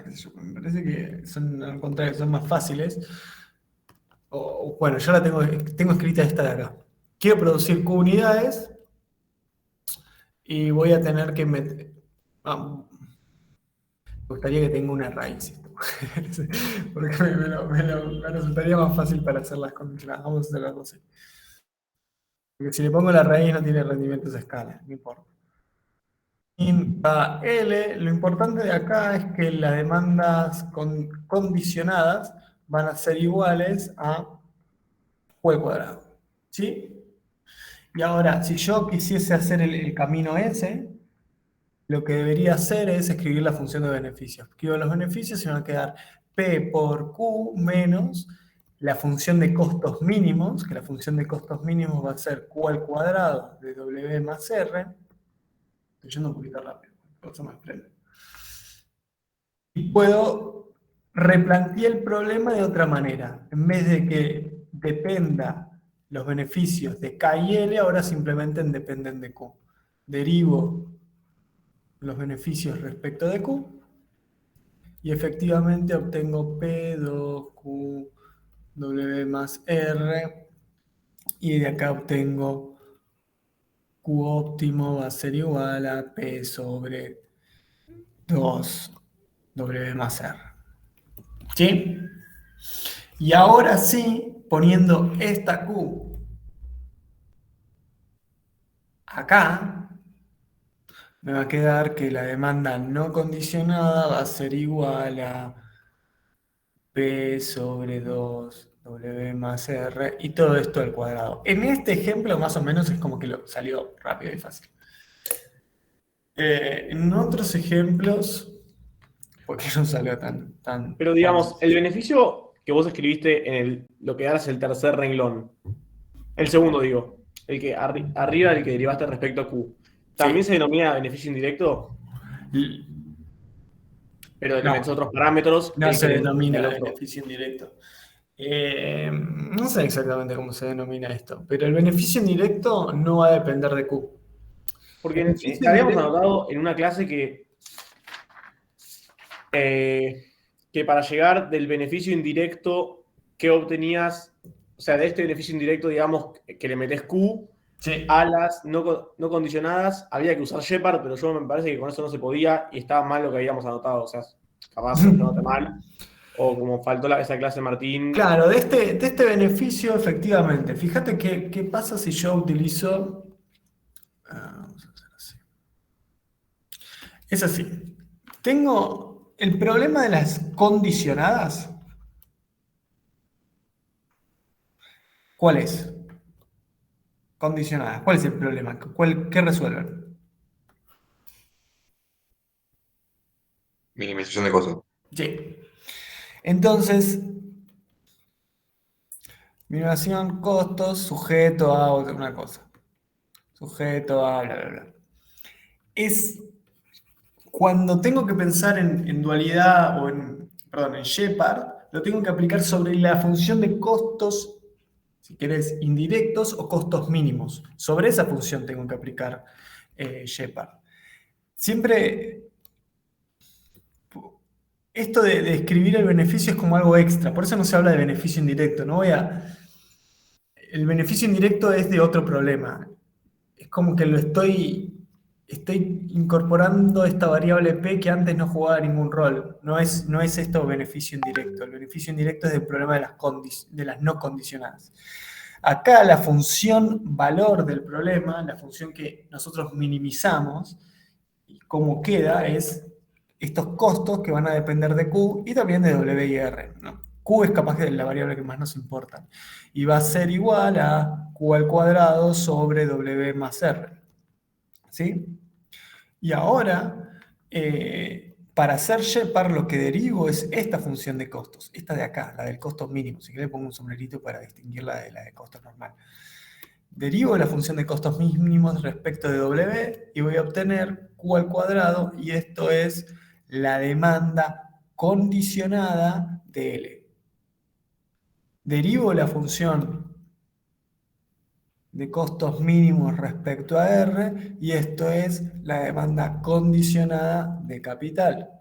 Qué sé yo, me parece que son, al contrario, son más fáciles. Bueno, yo la tengo escrita esta de acá. Quiero producir Q unidades y voy a tener que meter... me gustaría que tenga una raíz esto. Porque me resultaría más fácil para hacer las condicionadas. Vamos a hacerlo así. Porque si le pongo la raíz no tiene rendimientos a escala, no importa. A L, lo importante de acá es que las demandas condicionadas van a ser iguales a Q al cuadrado. ¿Sí? Y ahora, si yo quisiese hacer el camino S, lo que debería hacer es escribir la función de beneficios. Escribo los beneficios y me va a quedar P por Q menos la función de costos mínimos, que la función de costos mínimos va a ser Q al cuadrado de W más R. Estoy yendo un poquito rápido, por eso me prende. Y puedo replantear el problema de otra manera. En vez de que dependa los beneficios de K y L, ahora simplemente dependen de Q. Derivo los beneficios respecto de Q y efectivamente obtengo P2Q W más R y de acá obtengo Q óptimo va a ser igual a P sobre 2 W más R. ¿Sí? Y ahora sí, poniendo esta Q acá, me va a quedar que la demanda no condicionada va a ser igual a P sobre 2 W más R y todo esto al cuadrado. En este ejemplo más o menos es como que lo salió rápido y fácil. En otros ejemplos, ¿por qué no salió tan Pero digamos, el beneficio que vos escribiste en lo que ahora es el tercer renglón, el segundo digo, el que arriba del que derivaste respecto a Q, ¿también se denomina beneficio indirecto? Pero le metes otros parámetros. No se denomina beneficio indirecto. No sé exactamente cómo se denomina esto, pero el beneficio indirecto no va a depender de Q. Porque habíamos anotado en una clase que que para llegar del beneficio indirecto que obtenías, o sea, de este beneficio indirecto, digamos, que le metes Q Sí. a las no condicionadas, había que usar Shepard, pero yo me parece que con eso no se podía y estaba mal lo que habíamos anotado. O sea, capaz yo noté mal. O como faltó esa clase Martín. Claro, de este beneficio, efectivamente. Fíjate qué pasa si yo utilizo. Vamos a hacer así. Es así. Tengo el problema de las condicionadas. ¿Cuál es? Condicionadas. ¿Cuál es el problema? ¿Qué resuelven? Minimización de costos. Sí. Entonces, minimización, costos, sujeto a una cosa. Sujeto a bla, bla, bla. Es cuando tengo que pensar en dualidad o en Shepard, lo tengo que aplicar sobre la función de costos, si querés, indirectos o costos mínimos. Sobre esa función tengo que aplicar Shepard. Siempre, esto de escribir el beneficio es como algo extra, por eso no se habla de beneficio indirecto. El beneficio indirecto es de otro problema. Es como que estoy incorporando esta variable P que antes no jugaba ningún rol. No es esto beneficio indirecto. El beneficio indirecto es del problema de las no condicionadas. Acá la función valor del problema, la función que nosotros minimizamos, y cómo queda es estos costos que van a depender de Q y también de W y R, ¿no? Q es capaz de la variable que más nos importa. Y va a ser igual a Q al cuadrado sobre W más R. ¿Sí? Y ahora, para hacer Shepard, lo que derivo es esta función de costos, esta de acá, la del costo mínimo. Si querés, pongo un sombrerito para distinguirla de la de costo normal. Derivo la función de costos mínimos respecto de W y voy a obtener Q al cuadrado, y esto es la demanda condicionada de L. Derivo la función de costos mínimos respecto a R, y esto es la demanda condicionada de capital.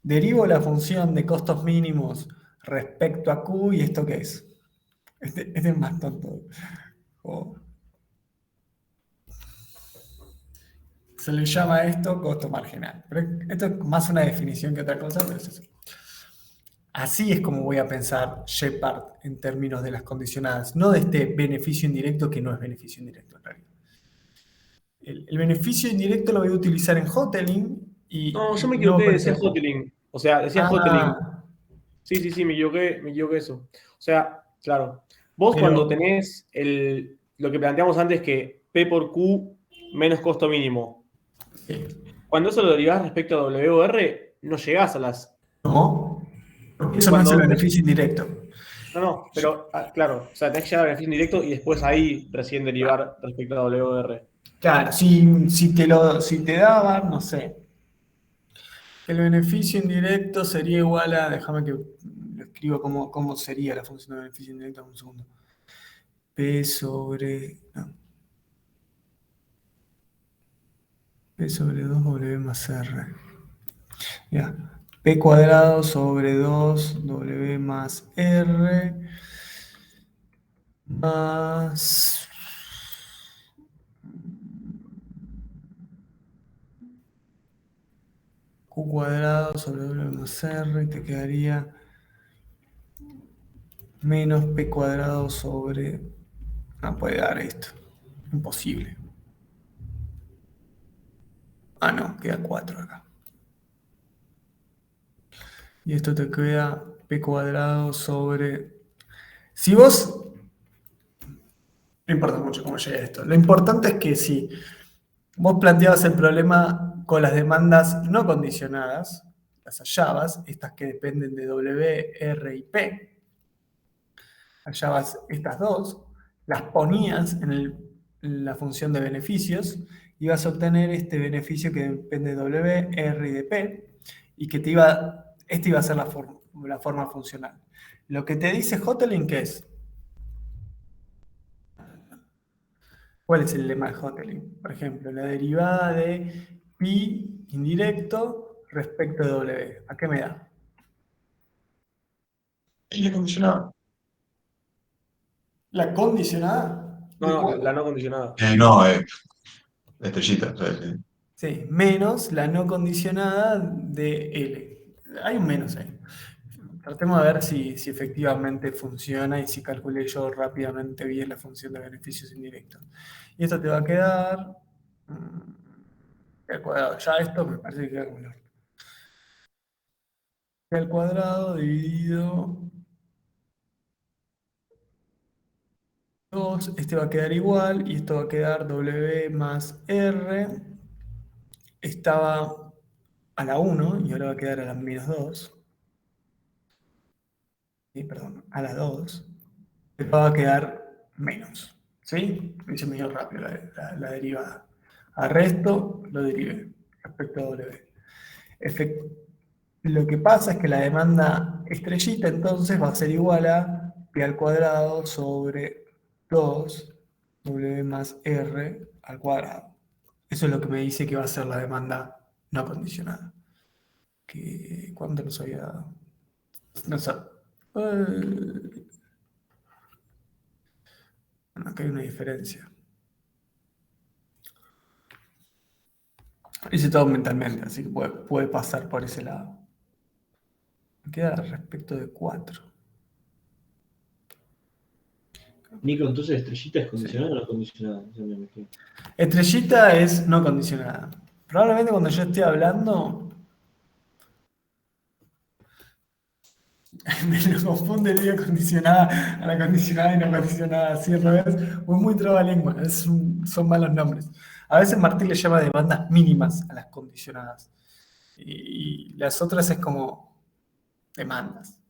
Derivo la función de costos mínimos respecto a Q, y ¿esto qué es? Este es más tonto. Se le llama esto costo marginal. Pero esto es más una definición que otra cosa, pero es eso. Así es como voy a pensar Shepard en términos de las condicionadas, no de este beneficio indirecto que no es beneficio indirecto en realidad. El beneficio indirecto lo voy a utilizar en Hotelling y No, yo me no equivoqué, pensé decía en Q. Hotelling. O sea, decía Hotelling. Sí, me equivoqué eso. O sea, claro. Vos Pero- cuando tenés lo que planteamos antes, que P por Q menos costo mínimo, cuando eso lo derivás respecto a W o R, no llegás a las... No, porque eso no es el beneficio indirecto. No, pero claro, o sea, tenés que llegar al beneficio indirecto y después ahí recién derivar respecto a W o R. Claro, si te daban, no sé, el beneficio indirecto sería igual a, déjame que lo escribo cómo sería la función de beneficio indirecto, un segundo. P sobre 2W más R. Ya. P cuadrado sobre 2W más R más Q cuadrado sobre W más R, y te quedaría menos P cuadrado sobre... No puede dar esto. Imposible. Ah, no, queda 4 acá. Y esto te queda P cuadrado sobre... Si vos... No importa mucho cómo llegue a esto. Lo importante es que si vos planteabas el problema con las demandas no condicionadas, las hallabas, estas que dependen de W, R y P, hallabas estas dos, las ponías en la función de beneficios, y vas a obtener este beneficio que depende de W, R y de P, y que este iba a ser la forma funcional. Lo que te dice Hotelling es, ¿cuál es el lema de Hotelling? Por ejemplo, la derivada de pi indirecto respecto de W. ¿A qué me da? L condicionada. ¿La condicionada? ¿De No, cuál? la no condicionada. No, estrellita. ¿Sabes? Sí, menos la no condicionada de L. Hay un menos ahí. Tratemos de ver si efectivamente funciona y si calculé yo rápidamente bien la función de beneficios indirectos. Y esto te va a quedar al cuadrado. Ya esto me parece que queda como el orto. Al cuadrado dividido 2, este va a quedar igual y esto va a quedar W más R. Estaba a la 1 y ahora va a quedar a la menos 2. Sí, perdón, a la 2. Esto va a quedar menos. ¿Sí? Hice medio rápido la derivada. A resto lo derivé respecto a W. Lo que pasa es que la demanda estrellita entonces va a ser igual a P al cuadrado sobre 2 W más R al cuadrado. Eso es lo que me dice que va a ser la demanda no condicionada. ¿Cuánto nos había dado? No sé. Bueno, acá hay una diferencia. Hice todo mentalmente, así que puede pasar por ese lado. Me queda respecto de 4. Nico, entonces estrellita es condicionada o no condicionada. Ya me metí. Estrellita es no condicionada. Probablemente cuando yo esté hablando me lo confundería condicionada a la condicionada y no condicionada, así al revés. Muy trabalengua, son malos nombres. A veces Martín le llama demandas mínimas a las condicionadas. Y las otras es como demandas.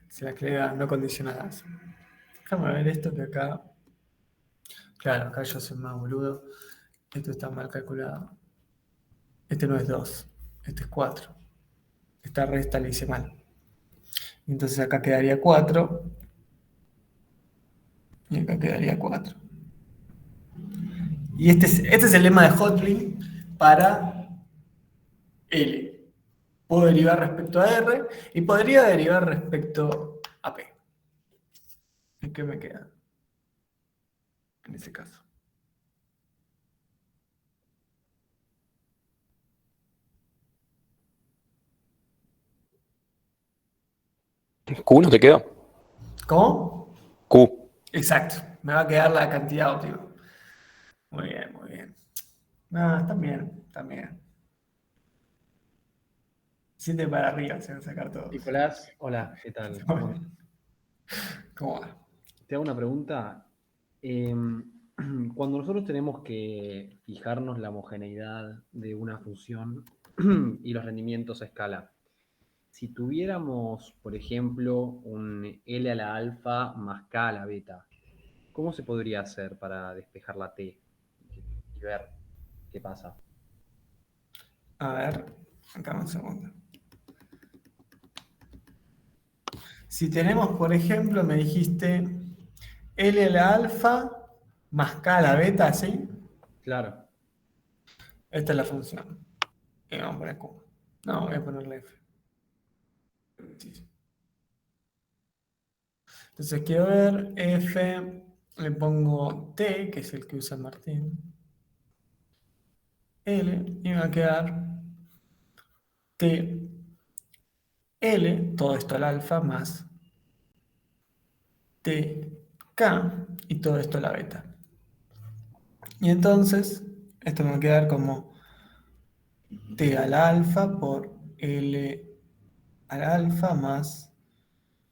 Se las crea no condicionadas. Déjame ver esto que acá. Claro, acá yo soy más boludo. Esto está mal calculado. Este no es 2, este es 4. Esta resta le hice mal. Entonces acá quedaría 4 y acá quedaría 4. Y este es el lema de Hotley para L. Puedo derivar respecto a R y podría derivar respecto a P. ¿Y qué me queda en ese caso? Q no te quedó. ¿Cómo? Q. Exacto. Me va a quedar la cantidad óptima. Muy bien, muy bien. No, también. 7 para arriba se van a sacar todos. Nicolás, hola, ¿qué tal? ¿Cómo va? Te hago una pregunta. Cuando nosotros tenemos que fijarnos la homogeneidad de una función y los rendimientos a escala, si tuviéramos, por ejemplo, un L a la alfa más K a la beta, ¿cómo se podría hacer para despejar la T y ver qué pasa? A ver, acá un segundo. Si tenemos, por ejemplo, me dijiste L a la alfa más K a la beta, ¿sí? Claro. Esta es la función. Y vamos a poner Q. No, voy a ponerle F. Entonces quiero ver F, le pongo T, que es el que usa Martín. L, y me va a quedar T, L, todo esto al alfa, más T, K, y todo esto a la beta. Y entonces, esto me va a quedar como T al alfa por L al alfa más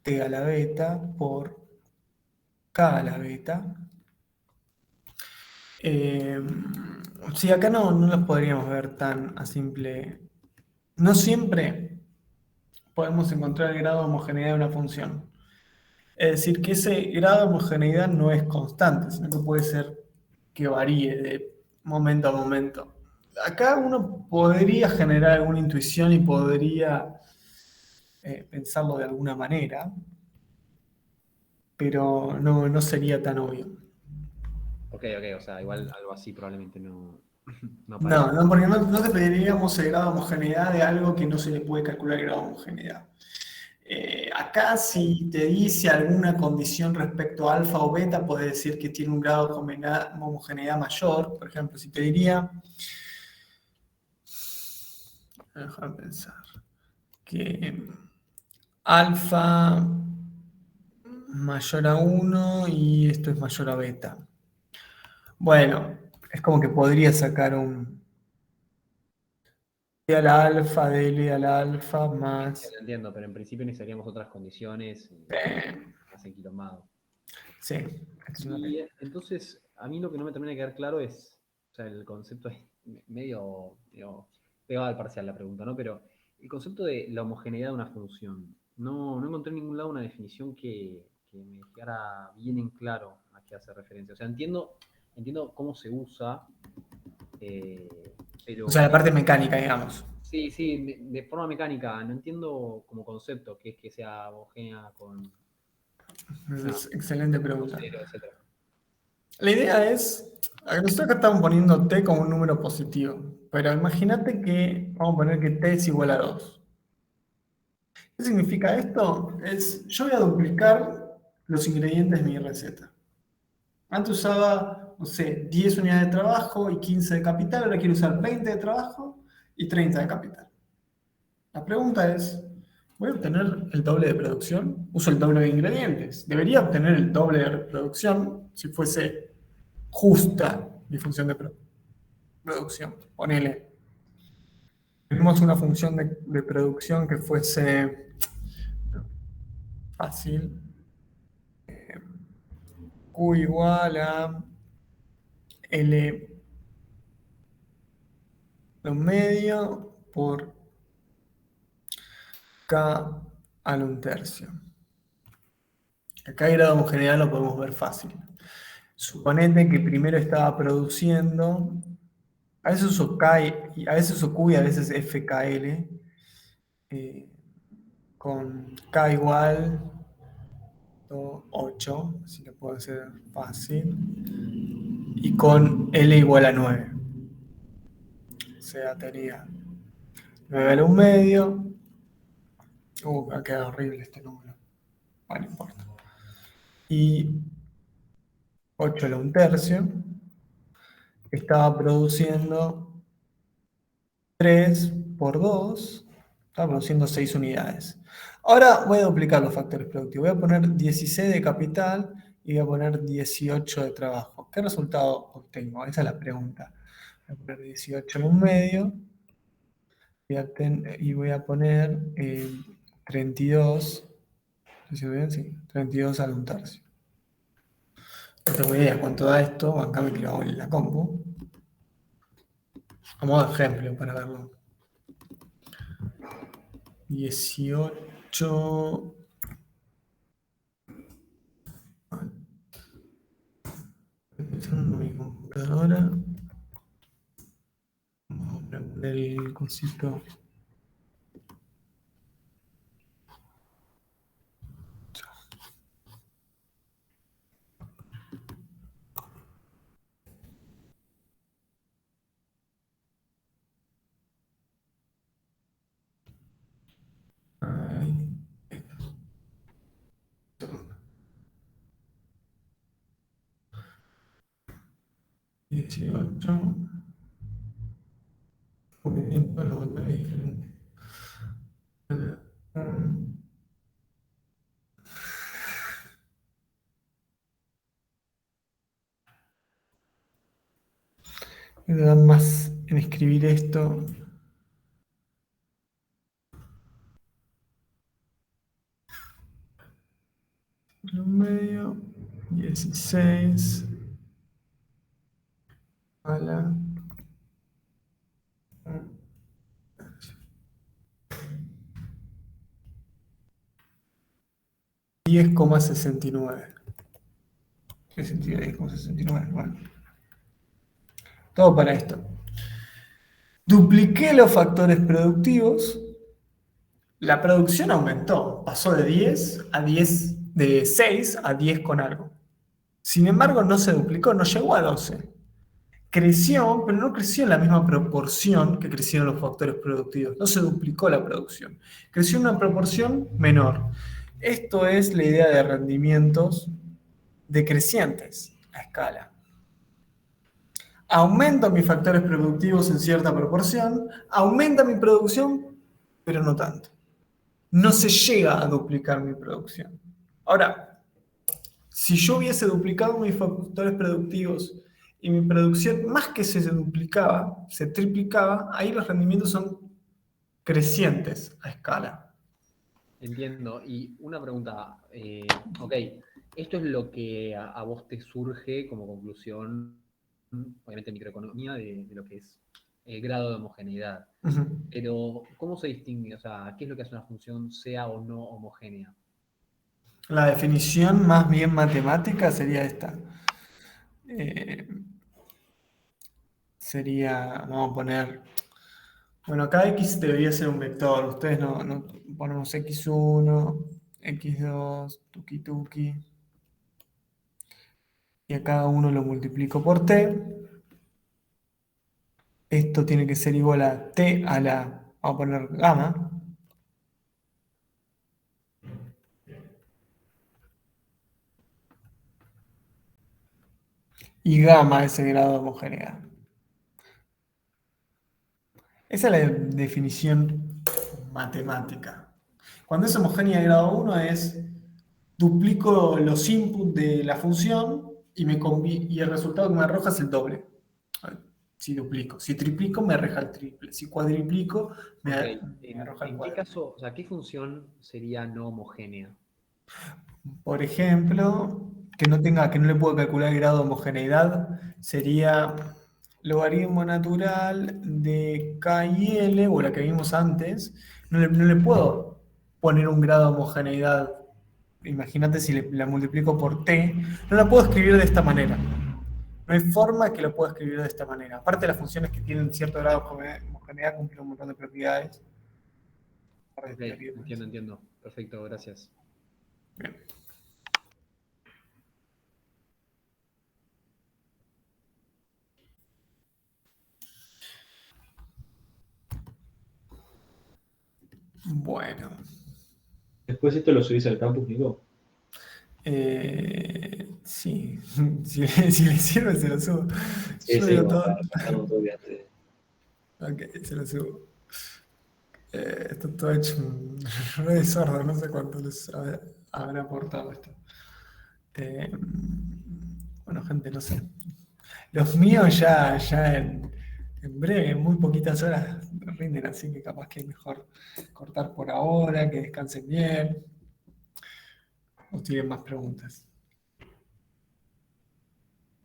T a la beta por K a la beta. Sí, acá no los podríamos ver tan a simple. No siempre podemos encontrar el grado de homogeneidad de una función. Es decir, que ese grado de homogeneidad no es constante, sino que puede ser que varíe de momento a momento. Acá uno podría generar alguna intuición y podría pensarlo de alguna manera, pero no sería tan obvio. Ok, o sea, igual algo así probablemente no No parece. No, porque no te pediríamos el grado de homogeneidad de algo que no se le puede calcular el grado de homogeneidad. Acá, si te dice alguna condición respecto a alfa o beta, puede decir que tiene un grado de homogeneidad mayor. Por ejemplo, si te diría, déjame pensar, que alfa mayor a 1 y esto es mayor a beta. Bueno, es como que podría sacar un D a la alfa, DL a la alfa más... Lo entiendo, pero en principio necesitaríamos otras condiciones más enquilombado. Sí. Y entonces, a mí lo que no me termina de quedar claro es, o sea, el concepto es medio pegado al parcial la pregunta, ¿no? Pero el concepto de la homogeneidad de una función, no encontré en ningún lado una definición que me quedara bien en claro a qué hace referencia. O sea, entiendo cómo se usa, pero... O sea, la parte mecánica, digamos. Sí, de forma mecánica. No entiendo como concepto que es que sea homogénea con... Es excelente pregunta. Cero, etcétera. La idea es, nosotros acá estamos poniendo t como un número positivo, pero imagínate que, vamos a poner que t es igual a 2. ¿Qué significa esto? Yo voy a duplicar los ingredientes de mi receta. Antes usaba, no sé, 10 unidades de trabajo y 15 de capital, ahora quiero usar 20 de trabajo y 30 de capital. La pregunta es, ¿voy a obtener el doble de producción? Uso el doble de ingredientes. Debería obtener el doble de producción si fuese justa mi función de producción. Ponele. Tenemos una función de producción que fuese fácil. Q igual a L lo medio por K al 1/3. Acá el grado de homogeneidad lo podemos ver fácil. Suponete que primero estaba produciendo, a veces uso K a veces uso Q y a veces FKL, con K igual 8, así que puede ser fácil, y con L igual a 9. O sea, tenía 9 al 1/2. Va a quedar horrible este número. Bueno, no importa. Y 8 al 1/3. Estaba produciendo 3 por 2. Estaba produciendo 6 unidades. Ahora voy a duplicar los factores productivos. Voy a poner 16 de capital y voy a poner 18 de trabajo. ¿Qué resultado obtengo? Esa es la pregunta. Voy a poner 18 al 1/2. Y voy a poner 32. ¿Estoy bien? Sí, 32 al 1/3. No tengo idea cuánto da esto. Acá me lo hago en la compu. A modo de ejemplo para verlo. 18. Empezando mi computadora. Vamos a poner el cosito. Ahí. 18. Movimiento lo voy a poner diferente. Me da más en escribir esto. Medio 16 a la 10,69. ¿Qué sentido 10,69? Bueno, todo para esto. Dupliqué los factores productivos. La producción aumentó, pasó de 10 a 10, de 6 a 10 con algo. Sin embargo, no se duplicó, no llegó a 12. creció, pero no creció en la misma proporción que crecieron los factores productivos. No se duplicó la producción. Creció en una proporción menor. Esto es la idea de rendimientos decrecientes a escala. Aumento mis factores productivos en cierta proporción, aumenta mi producción, pero no tanto. No se llega a duplicar mi producción. Ahora, si yo hubiese duplicado mis factores productivos y mi producción más que se duplicaba, se triplicaba, ahí los rendimientos son crecientes a escala. Entiendo. Y una pregunta, ok, esto es lo que a vos te surge como conclusión, obviamente en microeconomía, de lo que es el grado de homogeneidad. Uh-huh. Pero, ¿cómo se distingue? O sea, ¿qué es lo que hace una función sea o no homogénea? La definición más bien matemática sería esta. Sería, vamos a poner, bueno, acá x debería ser un vector. Ustedes no ponemos x1, x2, tuki tuki. Y a cada uno lo multiplico por t. Esto tiene que ser igual a t a la, vamos a poner gamma. Y gamma es el grado de homogeneidad. Esa es la definición matemática. Cuando es homogénea de grado 1 es duplico los inputs de la función y el resultado que me arroja es el doble. Si duplico. Si triplico, me arroja el triple. Si cuadriplico, me arroja el cuádruple. ¿En qué caso, o sea, qué función sería no homogénea? Por ejemplo, que no le puedo calcular el grado de homogeneidad, sería logaritmo natural de K y L, o la que vimos antes. No le puedo poner un grado de homogeneidad. Imagínate si la multiplico por t, no la puedo escribir de esta manera. No hay forma que lo pueda escribir de esta manera. Aparte, las funciones que tienen cierto grado de homogeneidad cumplen un montón de propiedades. Okay, entiendo. Perfecto, gracias. Bien. Bueno. Después esto lo subís al campus, Nico. Sí, si le sirve se lo subo. Sí, Yo sí, digo vamos todo. a pasar un toque antes. Ok, se lo subo. Esto todo hecho un re sordo, no sé cuánto les habrá aportado esto. Bueno, gente, no sé. Los míos ya en breve, en muy poquitas horas rinden, así que capaz que es mejor cortar por ahora, que descansen bien. ¿O tienen más preguntas?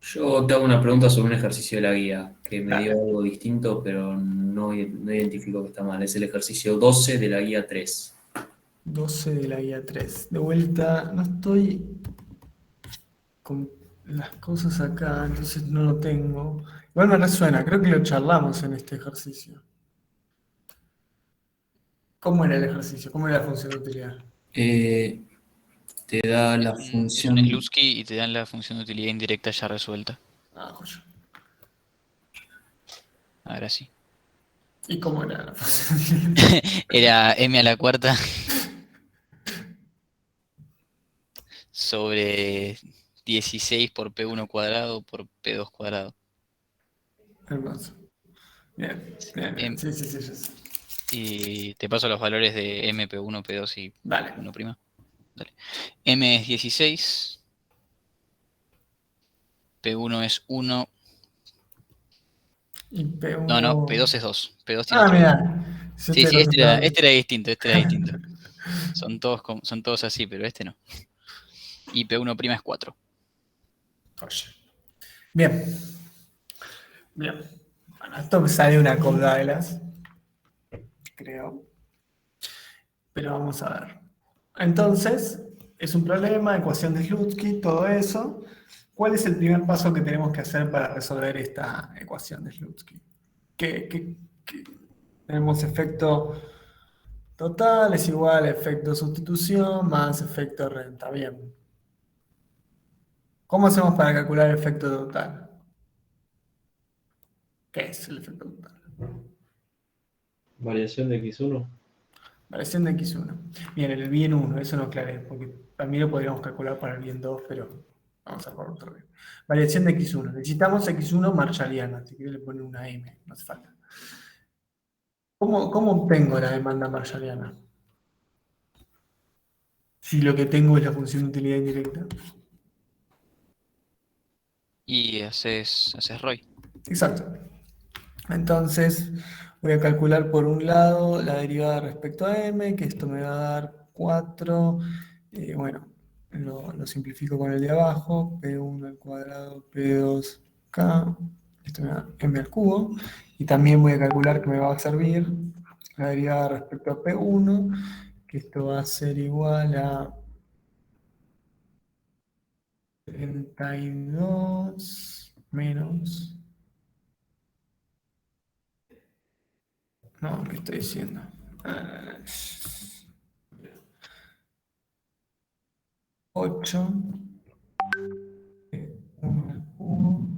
Yo te hago una pregunta sobre un ejercicio de la guía que me Dale. dio algo distinto, pero no identifico que está mal. Es el ejercicio 12 de la guía 3. 12 de la guía 3. De vuelta, no estoy con las cosas acá, entonces no lo tengo. Igual me resuena, creo que lo charlamos en este ejercicio. ¿Cómo era el ejercicio? ¿Cómo era la función de utilidad? Te da la Es función... un Slutsky y te dan la función de utilidad indirecta ya resuelta. Ah, joya. Ahora sí. ¿Y cómo era la función de utilidad? Era m a la cuarta sobre 16 por P1 cuadrado por P2 cuadrado. Hermoso. Bien. Sí, yo sé. Y te paso los valores de M, P1, P2 y Dale. 1'. Dale. M es 16. P1 es 1. Y P1... No, P2 es 2. P2 tiene Ah, otro. mira. Sí, este era distinto, Son todos así, pero este no. Y P1' es 4. Oye. Bien. Bueno, esto me sale una Caudalas, creo. Pero vamos a ver. Entonces, es un problema, ecuación de Slutsky, todo eso. ¿Cuál es el primer paso que tenemos que hacer para resolver esta ecuación de Slutsky? Que tenemos efecto total es igual a efecto de sustitución más efecto de renta. Bien. ¿Cómo hacemos para calcular el efecto total? ¿Qué es el efecto total? Variación de X1. Variación de X1. Bien, el bien 1, eso no aclaré, porque también lo podríamos calcular para el bien 2, pero vamos a por otro bien. Variación de X1. Necesitamos X1 marshalliana, así que le ponen una M, no hace falta. ¿Cómo obtengo la demanda marshalliana? Si lo que tengo es la función de utilidad indirecta. Y haces ROI. Exacto. Entonces, voy a calcular por un lado la derivada respecto a m, que esto me va a dar 4. Bueno, lo simplifico con el de abajo, P1 al cuadrado, P2K, esto me da m al cubo. Y también voy a calcular que me va a servir la derivada respecto a P1, que esto va a ser igual a 32 menos... No, ¿qué estoy diciendo? 8, 1 al cubo,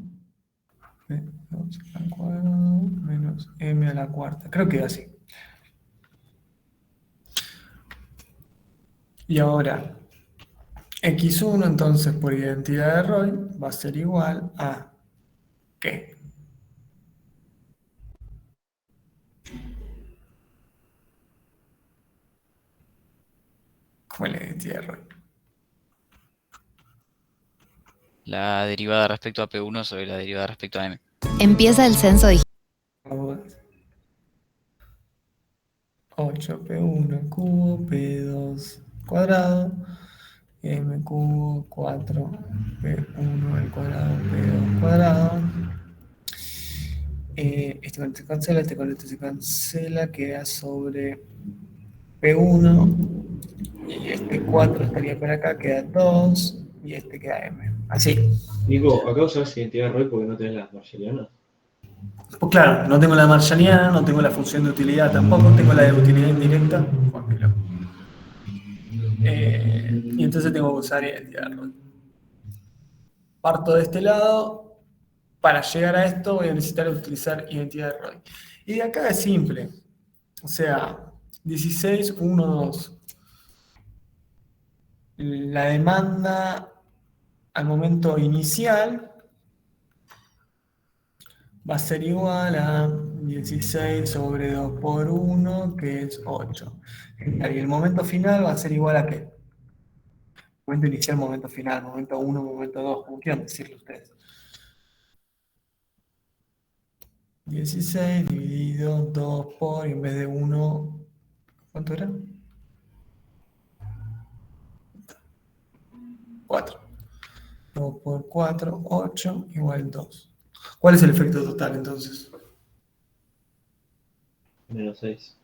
2 al cuadrado, menos m a la cuarta. Creo que así. Y ahora, x1 entonces por identidad de Roy va a ser igual a ¿qué? ¿Cómo es la identidad de Roy? La derivada respecto a P1 sobre la derivada respecto a M. Empieza el censo digital. 8p1 al cubo, p2 cuadrado, m cubo, 4p1 al cuadrado, p2 cuadrado. Este con este se cancela, este con este se cancela, queda sobre p1, y este 4 estaría por acá, queda 2, y este queda m. Así. Nico, acá usás identidad de Roy porque no tenés las marshallianas. Pues claro, no tengo la marshalliana, no tengo la función de utilidad tampoco, tengo la de utilidad indirecta. Y entonces tengo que usar identidad de Roy. Parto de este lado. Para llegar a esto voy a necesitar utilizar identidad de Roy. Y de acá es simple. O sea, 16, 1, 2. La demanda al momento inicial va a ser igual a 16 sobre 2 por 1, que es 8. Y el momento final va a ser igual a ¿qué? Momento inicial, momento final, momento 1, momento 2, como quieran decirlo ustedes. 16 dividido 2 por, y en vez de 1, ¿cuánto era? 4. 2 por 4, 8, igual 2. ¿Cuál es el efecto total entonces? Menos 6.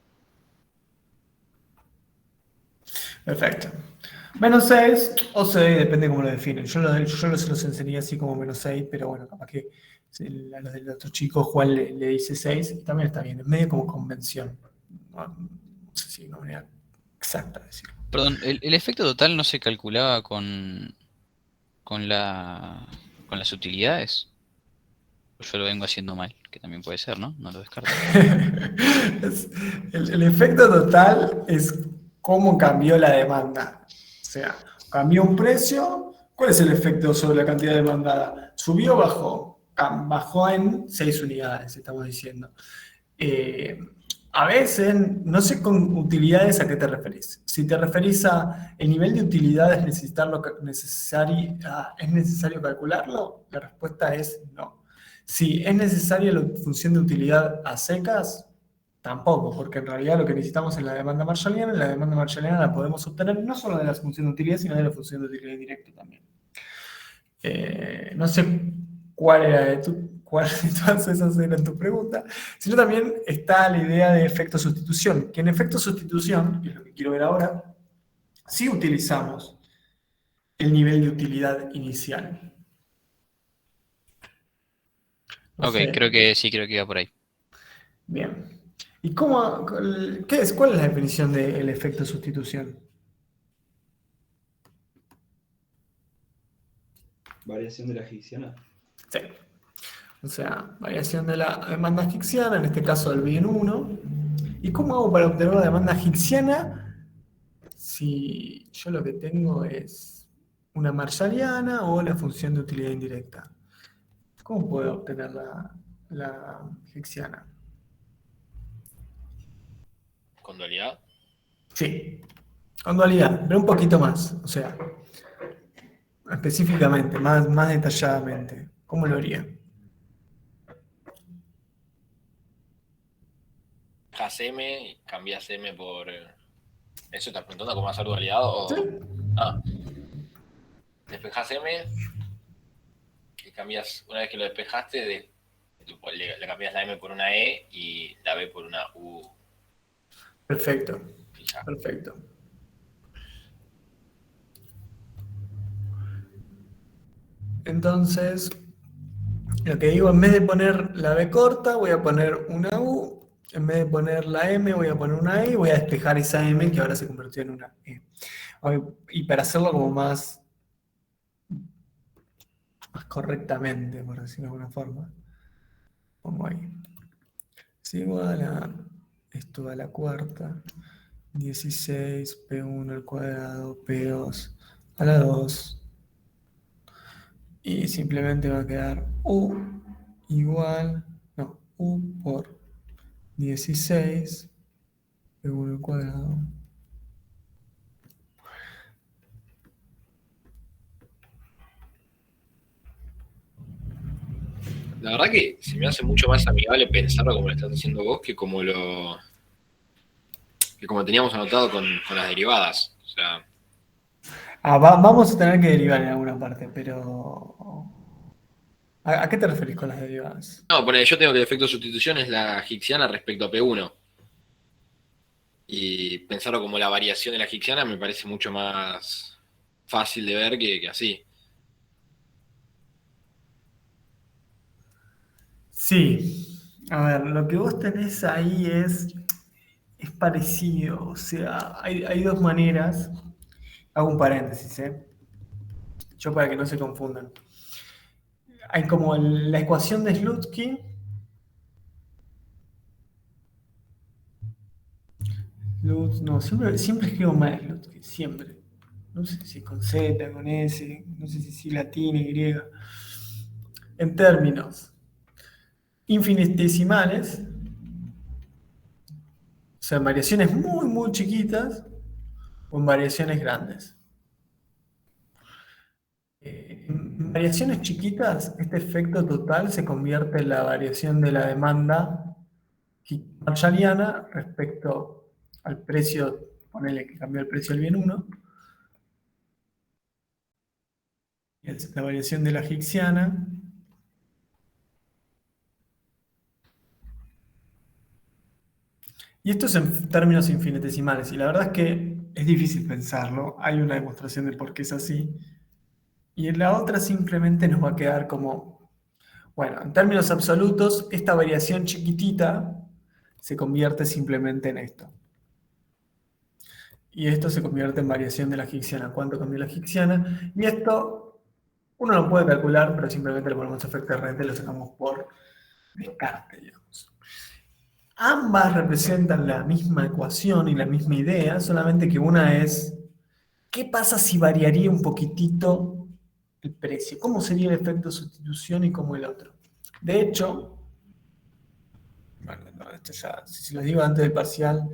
Perfecto. Menos 6 o 6, depende cómo lo definen. Yo se los enseñé así como menos 6, pero bueno, capaz que a los del otro chico Juan le dice 6 y también está bien. Es medio como convención. No sé si una manera exacta de decirlo. Perdón, ¿el efecto total no se calculaba con las utilidades? Yo lo vengo haciendo mal, que también puede ser, ¿no? No lo descarto. El efecto total es cómo cambió la demanda. O sea, cambió un precio. ¿Cuál es el efecto sobre la cantidad demandada? ¿Subió o bajó? Bajó en 6 unidades, estamos diciendo. A veces, no sé con utilidades a qué te referís. Si te referís a el nivel de utilidad es necesario calcularlo, la respuesta es no. Si es necesaria la función de utilidad a secas, tampoco, porque en realidad lo que necesitamos es la demanda marshalliana, y la demanda marshalliana la podemos obtener no solo de la función de utilidad, sino de la función de utilidad indirecta también. No sé cuál de todas esas eran tu pregunta, sino también está la idea de efecto sustitución, que en efecto sustitución, que es lo que quiero ver ahora, sí utilizamos el nivel de utilidad inicial. No Ok, sé. creo que iba por ahí. Bien. ¿Y cuál es la definición del efecto sustitución? Variación de la egipciana. Sí. O sea, variación de la demanda higgsana, en este caso del bien 1. ¿Y cómo hago para obtener la demanda higgsana si yo lo que tengo es una marshalliana o la función de utilidad indirecta? ¿Cómo puedo obtener la higgsana? ¿Con dualidad? Sí, con dualidad, pero un poquito más. O sea, específicamente, más detalladamente. ¿Cómo lo haría? Dejas M y cambias M por... ¿Eso estás preguntando cómo hacer dualidad? O... Ah. Despejas M y cambias, una vez que lo despejaste, le cambias la M por una E y la B por una U. Perfecto, perfecto. Entonces, lo que digo, en vez de poner la B corta, voy a poner una U. En vez de poner la M, voy a poner una E y voy a despejar esa M que ahora se convirtió en una E. Y para hacerlo como más correctamente, por decirlo de alguna forma, pongo ahí. Es igual a esto a la cuarta, 16 P1 al cuadrado, P2 a la 2. Y simplemente va a quedar U igual, no, U por 16 P1 al cuadrado. La verdad que se me hace mucho más amigable pensarlo como lo estás haciendo vos que como teníamos anotado con las derivadas. O sea, Vamos a tener que derivar en alguna parte, pero... ¿A qué te referís con las derivadas? no, yo tengo que el efecto de sustitución es la higgsana respecto a P1. Y pensarlo como la variación de la higgsana me parece mucho más fácil de ver que así. Sí, a ver, lo que vos tenés ahí es parecido, o sea, hay dos maneras. Hago un paréntesis, yo para que no se confundan. Hay como la ecuación de Slutsky. No, siempre escribo mal Slutsky, siempre. No sé si con Z, con S, no sé si latina, Y. En términos infinitesimales, o sea, en variaciones muy, muy chiquitas o en variaciones grandes. En variaciones chiquitas, este efecto total se convierte en la variación de la demanda marshalliana respecto al precio, ponele que cambió el precio del bien 1, es la variación de la higgsana, y esto es en términos infinitesimales, y la verdad es que es difícil pensarlo, hay una demostración de por qué es así, y en la otra simplemente nos va a quedar como, bueno, en términos absolutos, esta variación chiquitita se convierte simplemente en esto. Y esto se convierte en variación de la higgsana. ¿Cuánto cambió la higgsana? Y esto uno lo puede calcular, pero simplemente le ponemos efecto de rente y lo sacamos por descarte, digamos. Ambas representan la misma ecuación y la misma idea, solamente que una es, ¿qué pasa si variaría un poquitito el precio? ¿Cómo sería el efecto de sustitución y cómo el otro? De hecho, bueno, no, esto ya, si los digo antes del parcial,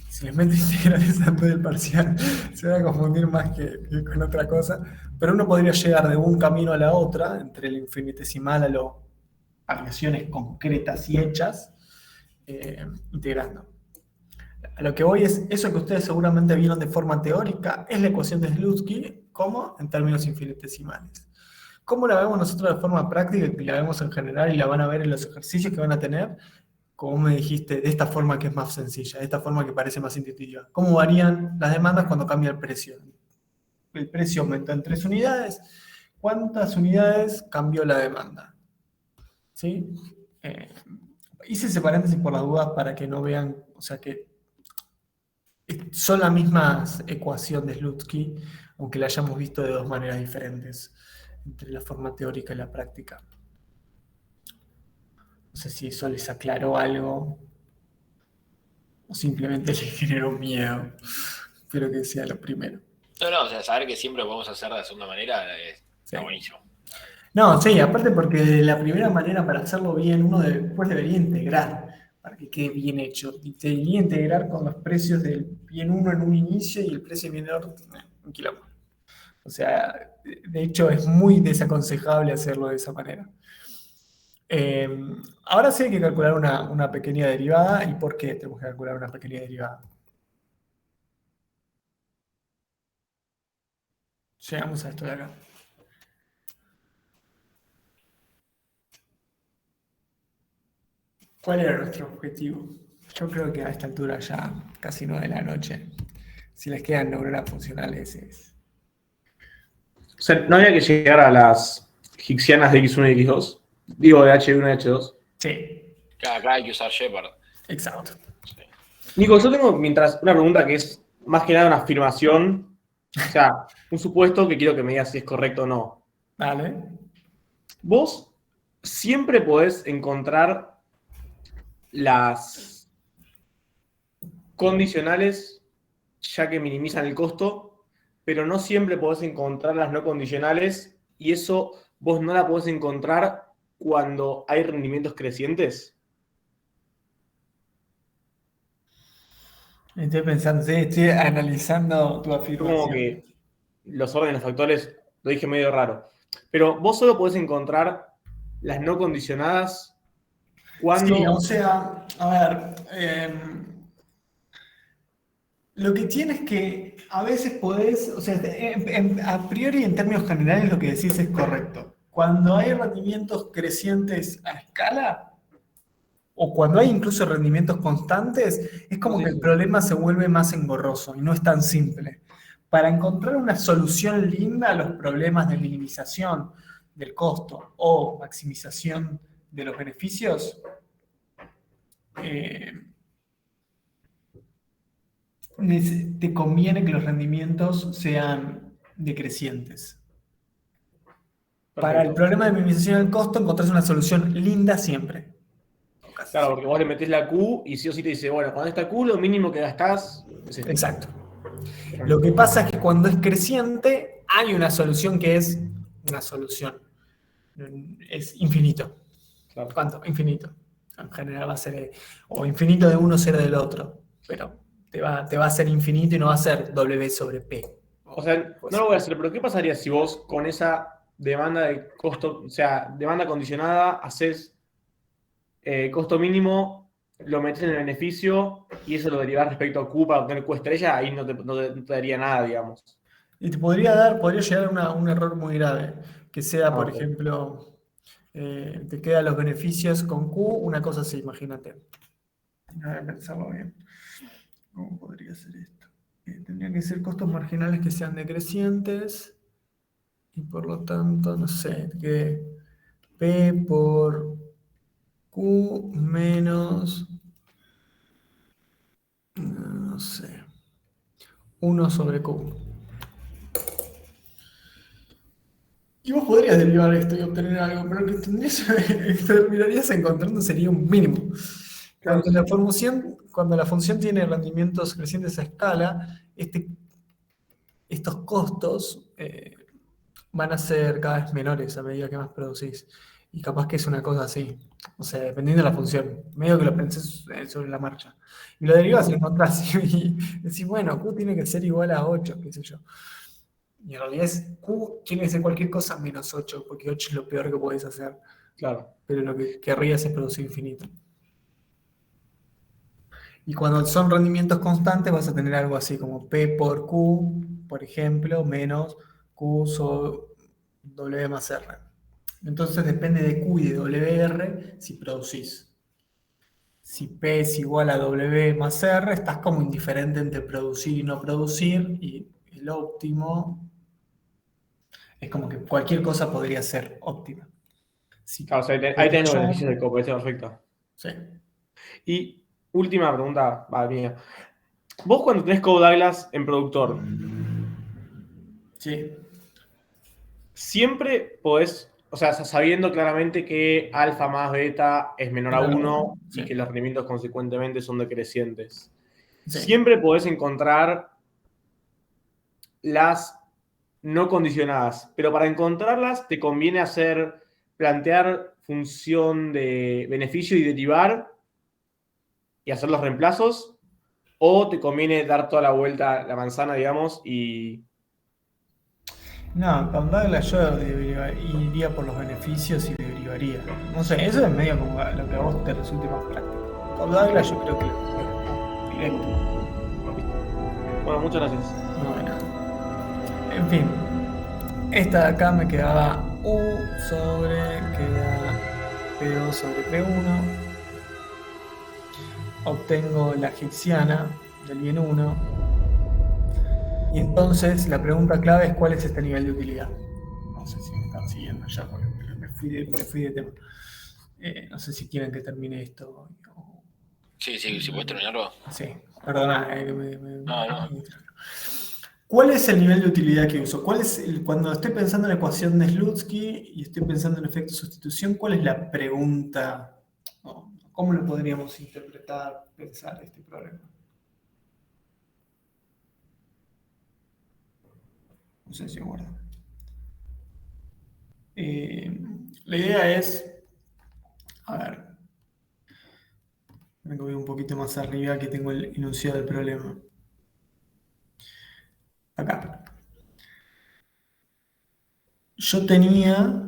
si les meto integrales antes del parcial, se van a confundir más que con otra cosa. Pero uno podría llegar de un camino a la otra, entre el infinitesimal a variaciones concretas y hechas, integrando. A lo que voy es, eso que ustedes seguramente vieron de forma teórica, es la ecuación de Slutsky, ¿cómo? En términos infinitesimales. ¿Cómo la vemos nosotros de forma práctica? Que la vemos en general y la van a ver en los ejercicios que van a tener, como me dijiste, de esta forma que es más sencilla, de esta forma que parece más intuitiva. ¿Cómo varían las demandas cuando cambia el precio? El precio aumentó en 3 unidades. ¿Cuántas unidades cambió la demanda? ¿Sí? Hice ese paréntesis por las dudas para que no vean, o sea que son la misma ecuación de Slutsky, aunque la hayamos visto de dos maneras diferentes, entre la forma teórica y la práctica. No sé si eso les aclaró algo o simplemente les generó miedo. Espero que sea lo primero. No, o sea, saber que siempre lo podemos hacer de la segunda manera está Sí. buenísimo. No, sí, aparte porque la primera manera para hacerlo bien, uno después debería integrar para que quede bien hecho. Y te debería integrar con los precios del bien 1 en un inicio y el precio del bien otro, un quilombo. O sea, de hecho es muy desaconsejable hacerlo de esa manera. Ahora sí hay que calcular una pequeña derivada. ¿Y por qué tenemos que calcular una pequeña derivada? Llegamos a esto de acá. ¿Cuál era nuestro objetivo? Yo creo que a esta altura ya casi 9 de la noche, si les quedan neuronas funcionales es... O sea, ¿no había que llegar a las Higgs de X1 y X2? Digo, de H1 y H2. Sí. Acá hay que usar Shepard. Exacto. Sí. Nico, yo tengo mientras una pregunta que es más que nada una afirmación, o sea, un supuesto que quiero que me digas si es correcto o no. Vale. Vos siempre podés encontrar las condicionales ya que minimizan el costo, pero no siempre podés encontrar las no condicionales y eso vos no la podés encontrar cuando hay rendimientos crecientes. Estoy pensando, sí, estoy analizando tu Como afirmación. que los órdenes factores, lo dije medio raro, pero vos solo podés encontrar las no condicionadas cuando... Sí, o sea, a ver, lo que tienes que a veces podés, o sea, a priori en términos generales lo que decís es correcto. Cuando hay rendimientos crecientes a escala, o cuando hay incluso rendimientos constantes, es como que el problema se vuelve más engorroso y no es tan simple. Para encontrar una solución linda a los problemas de minimización del costo o maximización de los beneficios, te conviene que los rendimientos sean decrecientes. Para el problema de minimización del costo, encontrás una solución linda siempre. Claro, porque vos le metés la Q y sí o sí te dice, bueno, con esta Q lo mínimo que gastás es esto. Exacto. Lo que pasa es que cuando es creciente, hay una solución que es una solución. Es infinito. Claro. ¿Cuánto? Infinito. En general va a ser o infinito de uno, cero del otro. Pero te va a ser infinito y no va a ser W sobre P. O sea, no lo voy a hacer, pero ¿qué pasaría si vos con esa demanda de costo, o sea, demanda condicionada, haces costo mínimo, lo metes en el beneficio y eso lo derivás respecto a Q para obtener Q estrella, ahí no te daría nada, digamos. Y te podría llegar a un error muy grave, que sea, por ejemplo, te quedan los beneficios con Q, una cosa así, imagínate. A ver, pensarlo bien. ¿Cómo podría ser esto? Tendrían que ser costos marginales que sean decrecientes y por lo tanto, no sé, que P por Q menos, no sé, 1 sobre Q. Y vos podrías derivar esto y obtener algo, pero lo que terminarías encontrando sería un mínimo. Cuando la función tiene rendimientos crecientes a escala, estos costos van a ser cada vez menores a medida que más producís. Y capaz que es una cosa así. O sea, dependiendo de la función. Medio que lo pensés sobre la marcha. Y lo derivas y lo encontrás y decís, bueno, Q tiene que ser igual a 8, qué sé yo. Y en realidad Q tiene que ser cualquier cosa menos 8, porque 8 es lo peor que podés hacer. Claro. Pero lo que querrías es producir infinito. Y cuando son rendimientos constantes vas a tener algo así como P por Q, por ejemplo, menos Q sobre W más R. Entonces depende de Q y de WR si producís. Si P es igual a W más R, estás como indiferente entre producir y no producir, y el óptimo es como que cualquier cosa podría ser óptima. Claro, o sea, ahí tenés los beneficios del copo, perfecto. Sí. Y última pregunta, mía. Vos cuando tenés Code Douglas en productor, sí, siempre podés o sea, sabiendo claramente que alfa más beta es menor a 1 y que los rendimientos consecuentemente son decrecientes. Sí. Siempre podés encontrar las no condicionadas, pero para encontrarlas te conviene plantear función de beneficio y derivar y hacer los reemplazos, o te conviene dar toda la vuelta a la manzana, digamos, y... No, con Douglas yo iría por los beneficios y derivaría. No sé, eso es medio como lo que a vos te resulte más práctico. Con Douglas yo creo que lo directo. Bueno, muchas gracias. No, de nada. En fin, esta de acá me quedaba U queda P2 sobre P1. Obtengo la egipciana del bien 1. Y entonces la pregunta clave es ¿cuál es este nivel de utilidad? No sé si me están siguiendo ya porque me fui de tema. No sé si quieren que termine esto. Sí, si puedes terminarlo. Sí, perdona. No. ¿Cuál es el nivel de utilidad que uso? Cuando estoy pensando en la ecuación de Slutsky y estoy pensando en efecto de sustitución, ¿cuál es la pregunta? ¿Cómo lo podríamos interpretar, pensar este problema? No sé si guarda. La idea es, a ver, me voy un poquito más arriba que tengo el enunciado del problema. Acá. Yo tenía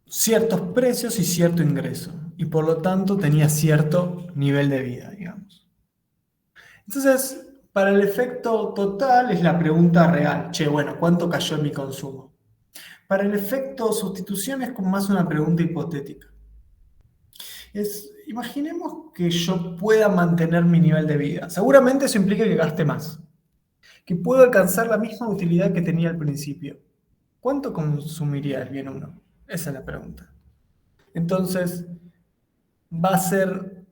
ciertos precios y cierto ingreso, y por lo tanto tenía cierto nivel de vida, digamos. Entonces, para el efecto total es la pregunta real. Che, bueno, ¿cuánto cayó en mi consumo? Para el efecto sustitución es como más una pregunta hipotética. Imaginemos que yo pueda mantener mi nivel de vida. Seguramente eso implica que gaste más. Que puedo alcanzar la misma utilidad que tenía al principio. ¿Cuánto consumiría el bien 1? Esa es la pregunta. Entonces, va a ser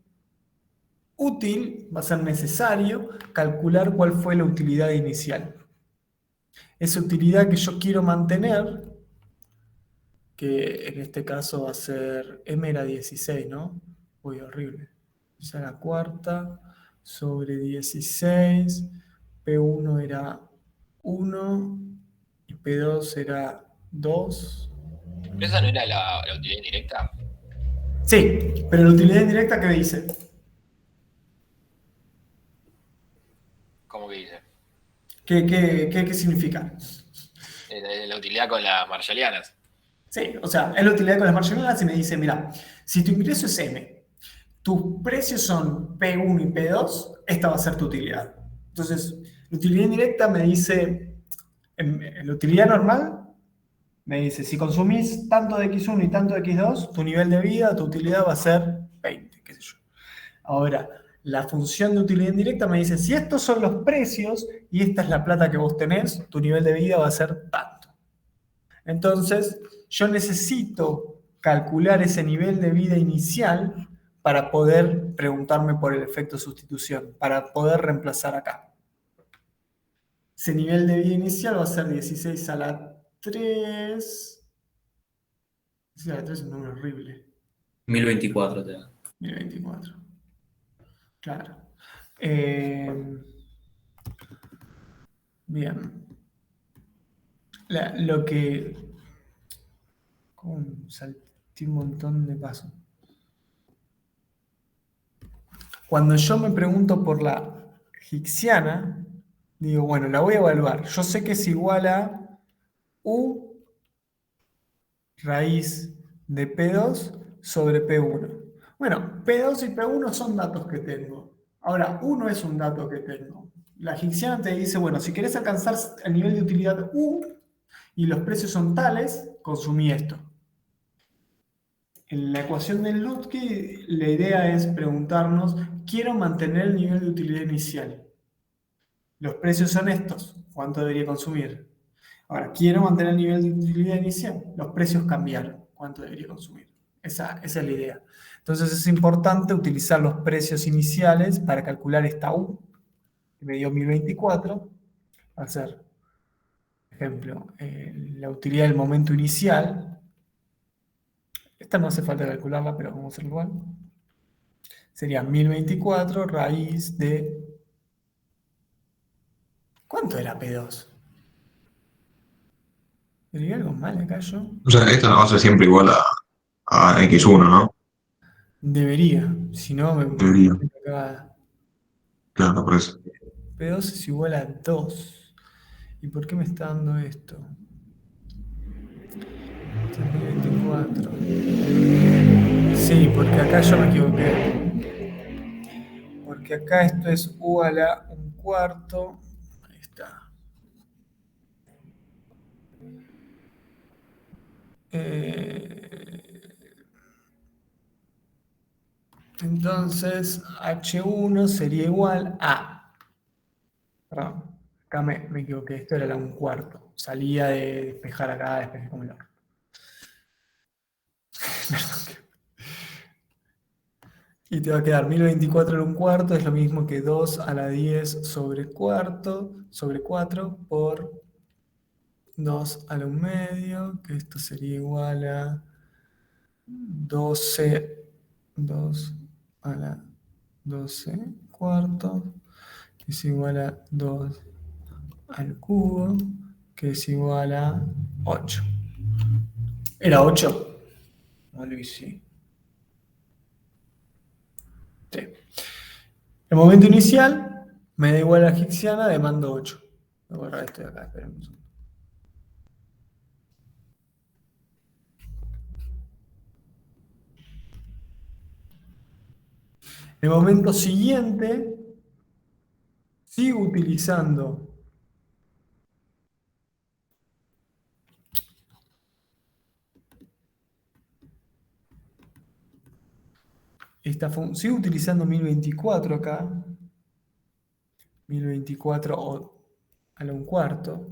útil, va a ser necesario calcular cuál fue la utilidad inicial. Esa utilidad que yo quiero mantener, que en este caso va a ser M era 16, ¿no? Uy, horrible. Esa la cuarta sobre 16, P1 era 1 y P2 era 2. ¿Esa no era la utilidad indirecta? Sí, pero la utilidad indirecta, ¿qué dice? ¿Cómo que dice? ¿Qué significa? La utilidad con las marshallianas. Sí, o sea, es la utilidad con las marshallianas y me dice, mira, si tu ingreso es M, tus precios son P1 y P2, esta va a ser tu utilidad. Entonces, la utilidad indirecta me dice, en la utilidad normal, me dice, si consumís tanto de X1 y tanto de X2, tu nivel de vida, tu utilidad va a ser 20, qué sé yo. Ahora, la función de utilidad indirecta me dice, si estos son los precios y esta es la plata que vos tenés, tu nivel de vida va a ser tanto. Entonces, yo necesito calcular ese nivel de vida inicial para poder preguntarme por el efecto sustitución, para poder reemplazar acá. Ese nivel de vida inicial va a ser 16 a la 3. 16 a la 3 es un número horrible. 1024 te da. 1024. Claro. Bien. Lo que... Salté un montón de pasos. Cuando yo me pregunto por la Higksiana, digo, bueno, la voy a evaluar. Yo sé que es igual a U raíz de P2 sobre P1. Bueno, P2 y P1 son datos que tengo. Ahora, 1 es un dato que tengo. La Higksiana te dice, bueno, si querés alcanzar el nivel de utilidad U y los precios son tales, consumí esto. En la ecuación de Slutsky, la idea es preguntarnos, quiero mantener el nivel de utilidad inicial. Los precios son estos, ¿cuánto debería consumir? Ahora, quiero mantener el nivel de utilidad inicial. Los precios cambiaron, ¿cuánto debería consumir? Esa es la idea. Entonces es importante utilizar los precios iniciales para calcular esta U, que me dio 1024, va a ser ejemplo, la utilidad del momento inicial, esta no hace falta calcularla, pero vamos a hacerlo igual. Sería 1024 raíz de... ¿Cuánto era P2? ¿Diría algo mal acá yo? O sea, esta va a ser siempre igual a X1, ¿no? Debería, si no me Debería. acá. Claro, por eso. P2 es igual a 2. ¿Y por qué me está dando esto? 1024. Sí, porque acá yo me equivoqué. Porque acá esto es U a la 1/4. Ahí está. Entonces, H1 sería igual a... Perdón, acá me equivoqué. Esto era la 1/4. Salía de despejar acá, despejé como el orto. Y te va a quedar 1024 a la 1/4, es lo mismo que 2 a la 10 sobre 4 por 2 a la 1/2, que esto sería igual a 12, 2 a la 12 cuartos, que es igual a 2 al cubo, que es igual a 8. ¿Era 8? No, Luis, sí. Sí. El momento inicial me da igual a la egipciana, le mando 8. Voy a borrar esto de acá, esperen un segundo. El momento siguiente sigo utilizando sigo utilizando 1024 acá. 1024 a la 1/4.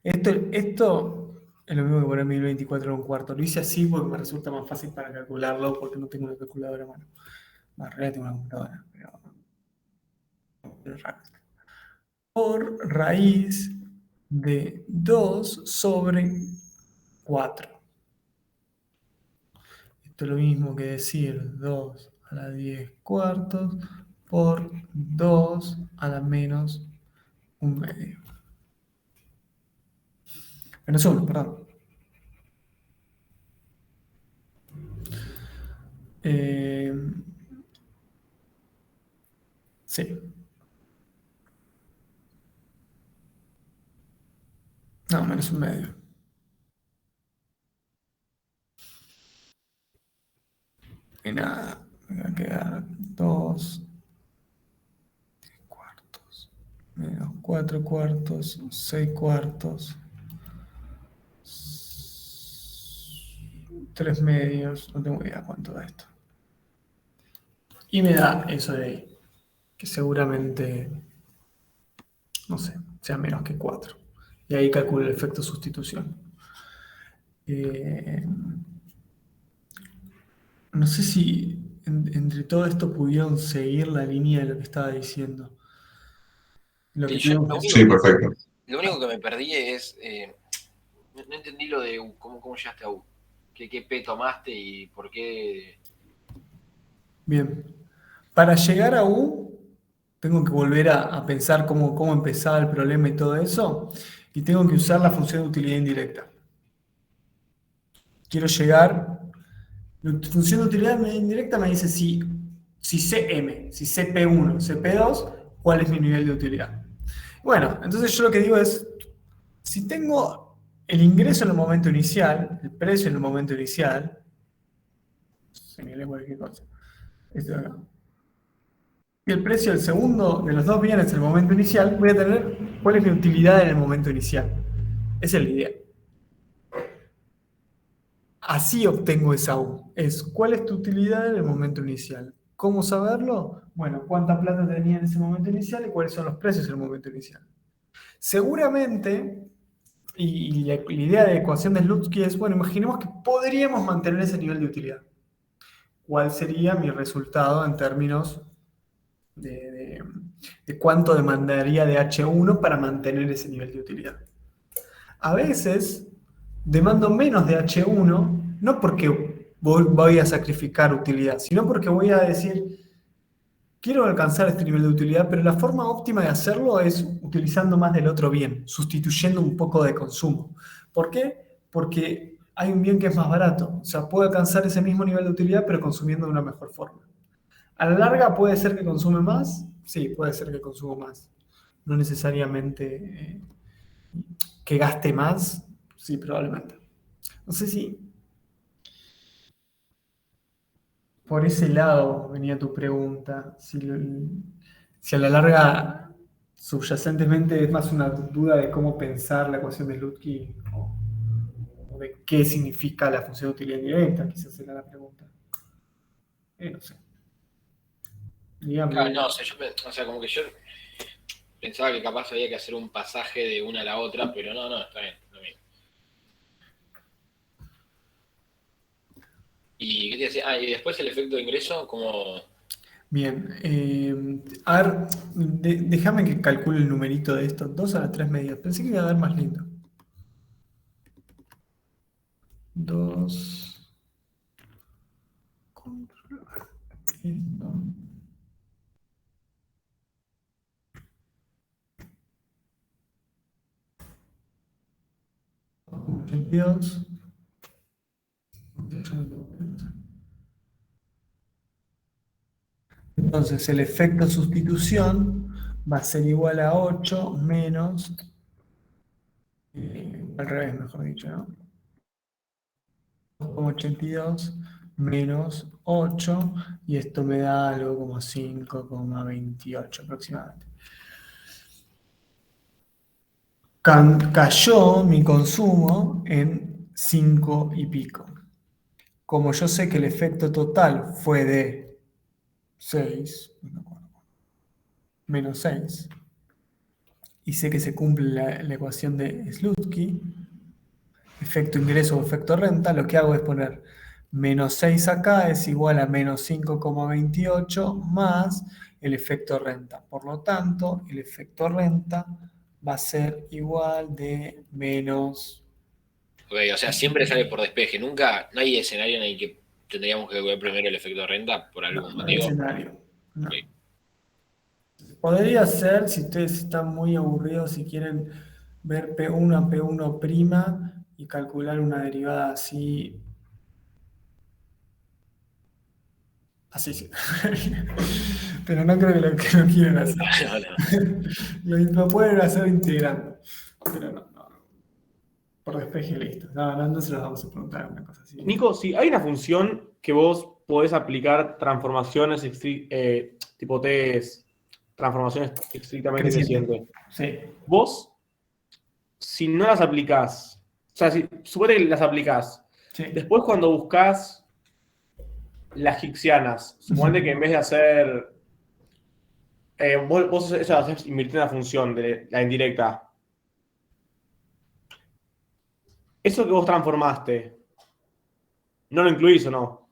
Esto es lo mismo que poner 1024 a la 1/4. Lo hice así porque me resulta más fácil para calcularlo porque no tengo una calculadora a mano. Más realidad tengo una computadora, pero rápido. Por raíz de 2 sobre 4. Esto es lo mismo que decir 2 a la 10 cuartos por 2 a la menos 1/2. Menos 1, perdón. Sí. No, menos 1/2. Y nada, me va a quedar 2 cuartos, menos 4 cuartos, 6 cuartos, 3 medios, no tengo idea cuánto da esto. Y me da eso de ahí, que seguramente, no sé, sea menos que 4. Y ahí calculo el efecto sustitución. No sé si entre todo esto pudieron seguir la línea de lo que estaba diciendo. Sí, perfecto. Lo único que me perdí es. No entendí lo de U. ¿Cómo llegaste a U? ¿Qué P tomaste y por qué? Bien. Para llegar a U, tengo que volver a pensar cómo empezaba el problema y todo eso. Y tengo que usar la función de utilidad indirecta. Quiero llegar. La función de utilidad indirecta me dice si sé M, si sé P1, sé P2, cuál es mi nivel de utilidad. Bueno, entonces yo lo que digo es, si tengo el ingreso en el momento inicial, el precio en el momento inicial, se me lee cualquier cosa, esto de acá, y el precio del segundo de los dos bienes en el momento inicial, voy a tener cuál es mi utilidad en el momento inicial. Esa es la idea. Así obtengo esa U. Es cuál es tu utilidad en el momento inicial. ¿Cómo saberlo? Bueno, cuánta plata tenía en ese momento inicial y cuáles son los precios en el momento inicial. Seguramente, y la idea de ecuación de Slutsky es, bueno, imaginemos que podríamos mantener ese nivel de utilidad. ¿Cuál sería mi resultado en términos de cuánto demandaría de H1 para mantener ese nivel de utilidad? A veces demando menos de H1, no porque voy a sacrificar utilidad, sino porque voy a decir, quiero alcanzar este nivel de utilidad, pero la forma óptima de hacerlo es utilizando más del otro bien, sustituyendo un poco de consumo. ¿Por qué? Porque hay un bien que es más barato. O sea, puedo alcanzar ese mismo nivel de utilidad, pero consumiendo de una mejor forma. A la larga, ¿puede ser que consume más? Sí, puede ser que consumo más. No necesariamente que gaste más. Sí, probablemente. No sé si por ese lado venía tu pregunta. Si a la larga, subyacentemente, es más una duda de cómo pensar la ecuación de Slutsky o de qué significa la función de utilidad indirecta, quizás era la pregunta. No sé. Dígame. Claro, no, o sea, como que yo pensaba que capaz había que hacer un pasaje de una a la otra, pero no, está bien, lo mismo. ¿Y qué te decía? Y después el efecto de ingreso, como... Bien, a ver, déjame que calcule el numerito de esto, 2 a la 3 medidas. Pensé que iba a dar más lindo. 2 22. Entonces el efecto sustitución va a ser igual a 8 menos, al revés, mejor dicho, ¿no? 2,82 menos 8, y esto me da algo como 5,28 aproximadamente. Cayó mi consumo en 5 y pico. Como yo sé que el efecto total fue de 6, menos 6, y sé que se cumple la ecuación de Slutsky, efecto ingreso o efecto renta, lo que hago es poner menos 6 acá es igual a menos 5,28 más el efecto renta. Por lo tanto, el efecto renta va a ser igual de menos... Ok, o sea, siempre sale por despeje. Nunca, no hay escenario en el que tendríamos que calcular primero el efecto de renta por algún No hay motivo. escenario. No. Ok. Podría ser, si ustedes están muy aburridos, si quieren ver P1 a P1' y calcular una derivada así. Así sí. Pero no creo que lo quieran hacer. Lo pueden hacer integrando. Pero no. Por despeje listo. No se los vamos a preguntar una cosa así. Nico, si hay una función que vos podés aplicar transformaciones tipo transformaciones estrictamente crecientes. Sí. Vos, si no las aplicás, o sea, suponete que las aplicás, sí. Después cuando buscas las hicksianas, suponete que en vez de hacer, vos eso lo haces invirtiendo la función de la indirecta. Eso que vos transformaste, ¿no lo incluís o no?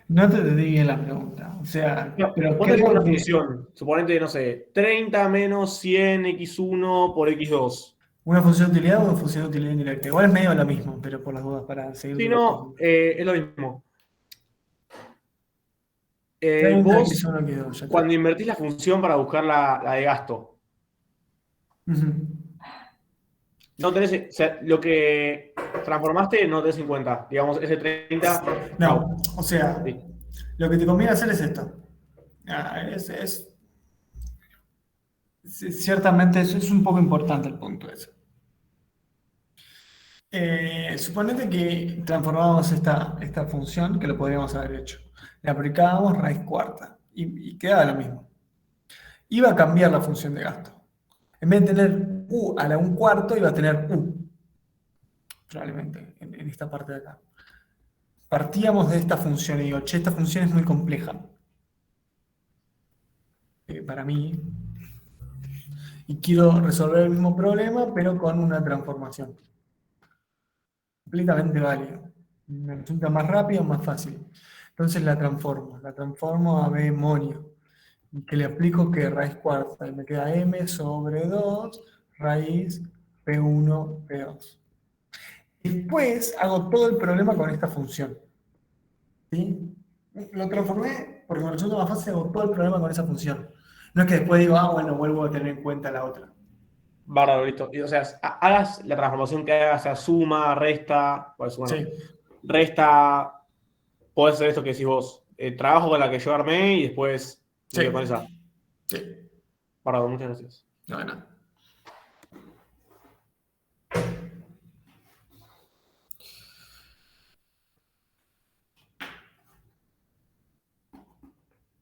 No te entendí bien la pregunta. O sea, No, pero vos tenés una función, suponete, no sé, 30 menos 100 x1 por x2. ¿Una función de utilidad o una función de utilidad indirecta? Igual es medio lo mismo, pero por las dudas, para seguir. Sí, no, es lo mismo. 30, Vos, x1, x2, ya cuando invertís la función para buscar la de gasto, no tenés, o sea, lo que transformaste no tenés en cuenta. Digamos, ese 30. No, o sea, sí. Lo que te conviene hacer es esto. Ciertamente eso es un poco importante el punto ese. Suponete que transformábamos esta función, que lo podríamos haber hecho. Le aplicábamos raíz cuarta y quedaba lo mismo. Iba a cambiar la función de gasto. En vez de tener u a la 1/4, iba a tener u. Probablemente en esta parte de acá. Partíamos de esta función y digo, che, esta función es muy compleja. Para mí. Y quiero resolver el mismo problema, pero con una transformación. Completamente válido. Me resulta más rápido, más fácil. Entonces la transformo a B monio. que le aplico que raíz cuarta, y me queda m sobre 2 raíz p1, p2. Después hago todo el problema con esta función. ¿Sí? Lo transformé porque me resulta más fácil, hago todo el problema con esa función. No es que después digo, bueno, vuelvo a tener en cuenta la otra. Bárbaro, listo. Y, o sea, hagas la transformación que hagas, o sea, suma, resta, pues, bueno, Sí. resta, podés hacer esto que decís vos. Trabajo con la que yo armé y después Sí. sigo con esa. Sí. Bárbaro, muchas gracias. No, no.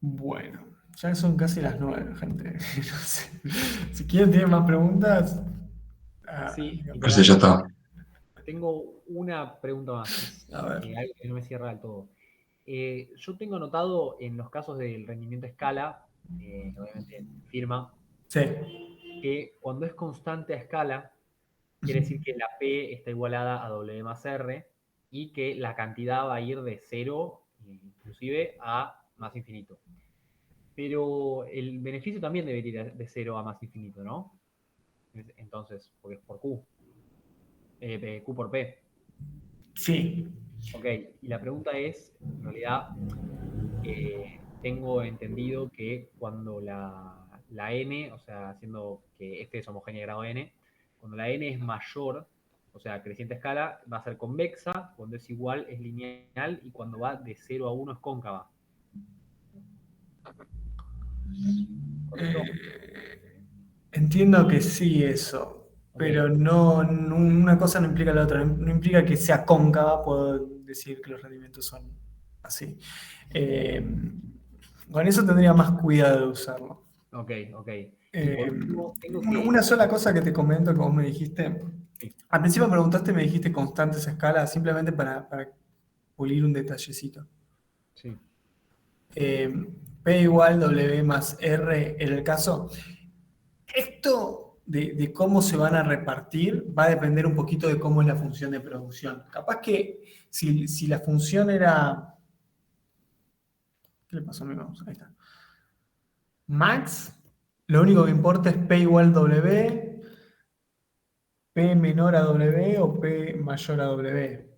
Bueno, ya son casi las 9, gente. No sé. Si quieren, tienen más preguntas. Sí, Parece que ya está. Tengo una pregunta más, A ver. algo que no me cierra del todo. Yo tengo anotado en los casos del rendimiento a escala, obviamente firma, Sí. que cuando es constante a escala, quiere decir que la P está igualada a W más R y que la cantidad va a ir de 0, inclusive, a más infinito. Pero el beneficio también debería ir de 0 a más infinito, ¿no? Entonces, porque es por Q. Q por P. Sí. Ok, y la pregunta es, en realidad, tengo entendido que cuando la n, o sea, haciendo que este es homogénea de grado n, cuando la n es mayor, o sea, creciente a escala, va a ser convexa, cuando es igual es lineal y cuando va de 0 a 1 es cóncava. Entiendo que sí eso, pero no, una cosa no implica la otra, no implica que sea cóncava, puedo decir que los rendimientos son así. Con eso tendría más cuidado de usarlo. Ok. Y por último, tengo que... Una sola cosa que te comento que vos me dijiste, al principio me preguntaste, me dijiste constantes a escala, simplemente para pulir un detallecito. Sí. P igual W más R en el caso. Esto de cómo se van a repartir va a depender un poquito de cómo es la función de producción. Capaz que si la función era... ¿Qué le pasó a mi mouse? Ahí está. Max, lo único que importa es P igual W, P menor a W o P mayor a W.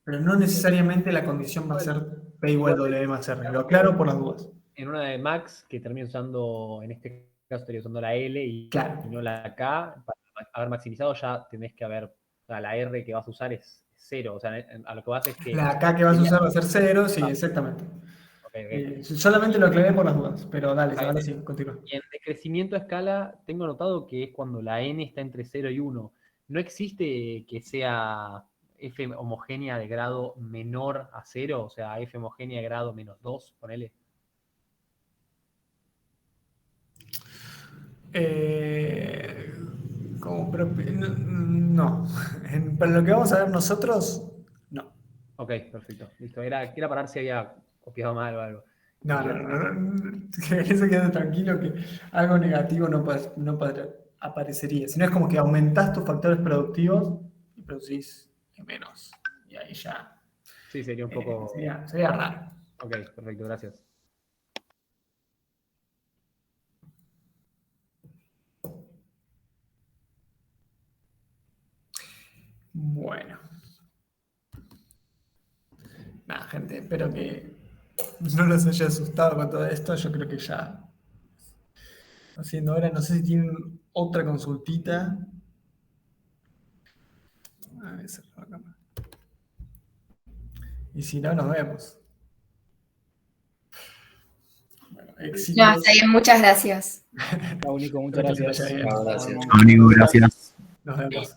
Pero no necesariamente la condición va a ser P igual W más R. Lo aclaro por las dudas. En una de Max, que termina usando, en este caso estaría usando la L y no la K, para haber maximizado ya tenés que haber, o sea, la R que vas a usar es 0, o sea, a lo que vas es que... La K que vas a usar va a ser 0, sí, exactamente. Solamente lo aclaré por las dudas, pero dale, ahora sí, continúa. Y en decrecimiento a escala tengo notado que es cuando la N está entre 0 y 1. ¿No existe que sea F homogénea de grado menor a 0? O sea, F homogénea de grado menos 2, ponele. No. Para lo que vamos a ver nosotros, no. Ok, perfecto. Listo. Era para ver si había copiado mal o algo. No. Que se quede tranquilo que algo negativo no aparecería. Sino es como que aumentás tus factores productivos y producís menos. Y ahí ya. Sí, sería un poco. Sería raro. Ok, perfecto, gracias. Bueno. Nada, gente, espero que no los haya asustado con todo esto. Yo creo que ya haciendo hora, no sé si tienen otra consultita. A ver, cerrar la cámara. Y si no, nos vemos. Bueno, éxitos. No, está bien, muchas gracias. Chao, Nico, muchas gracias. Chao, Nico, gracias. Nos vemos.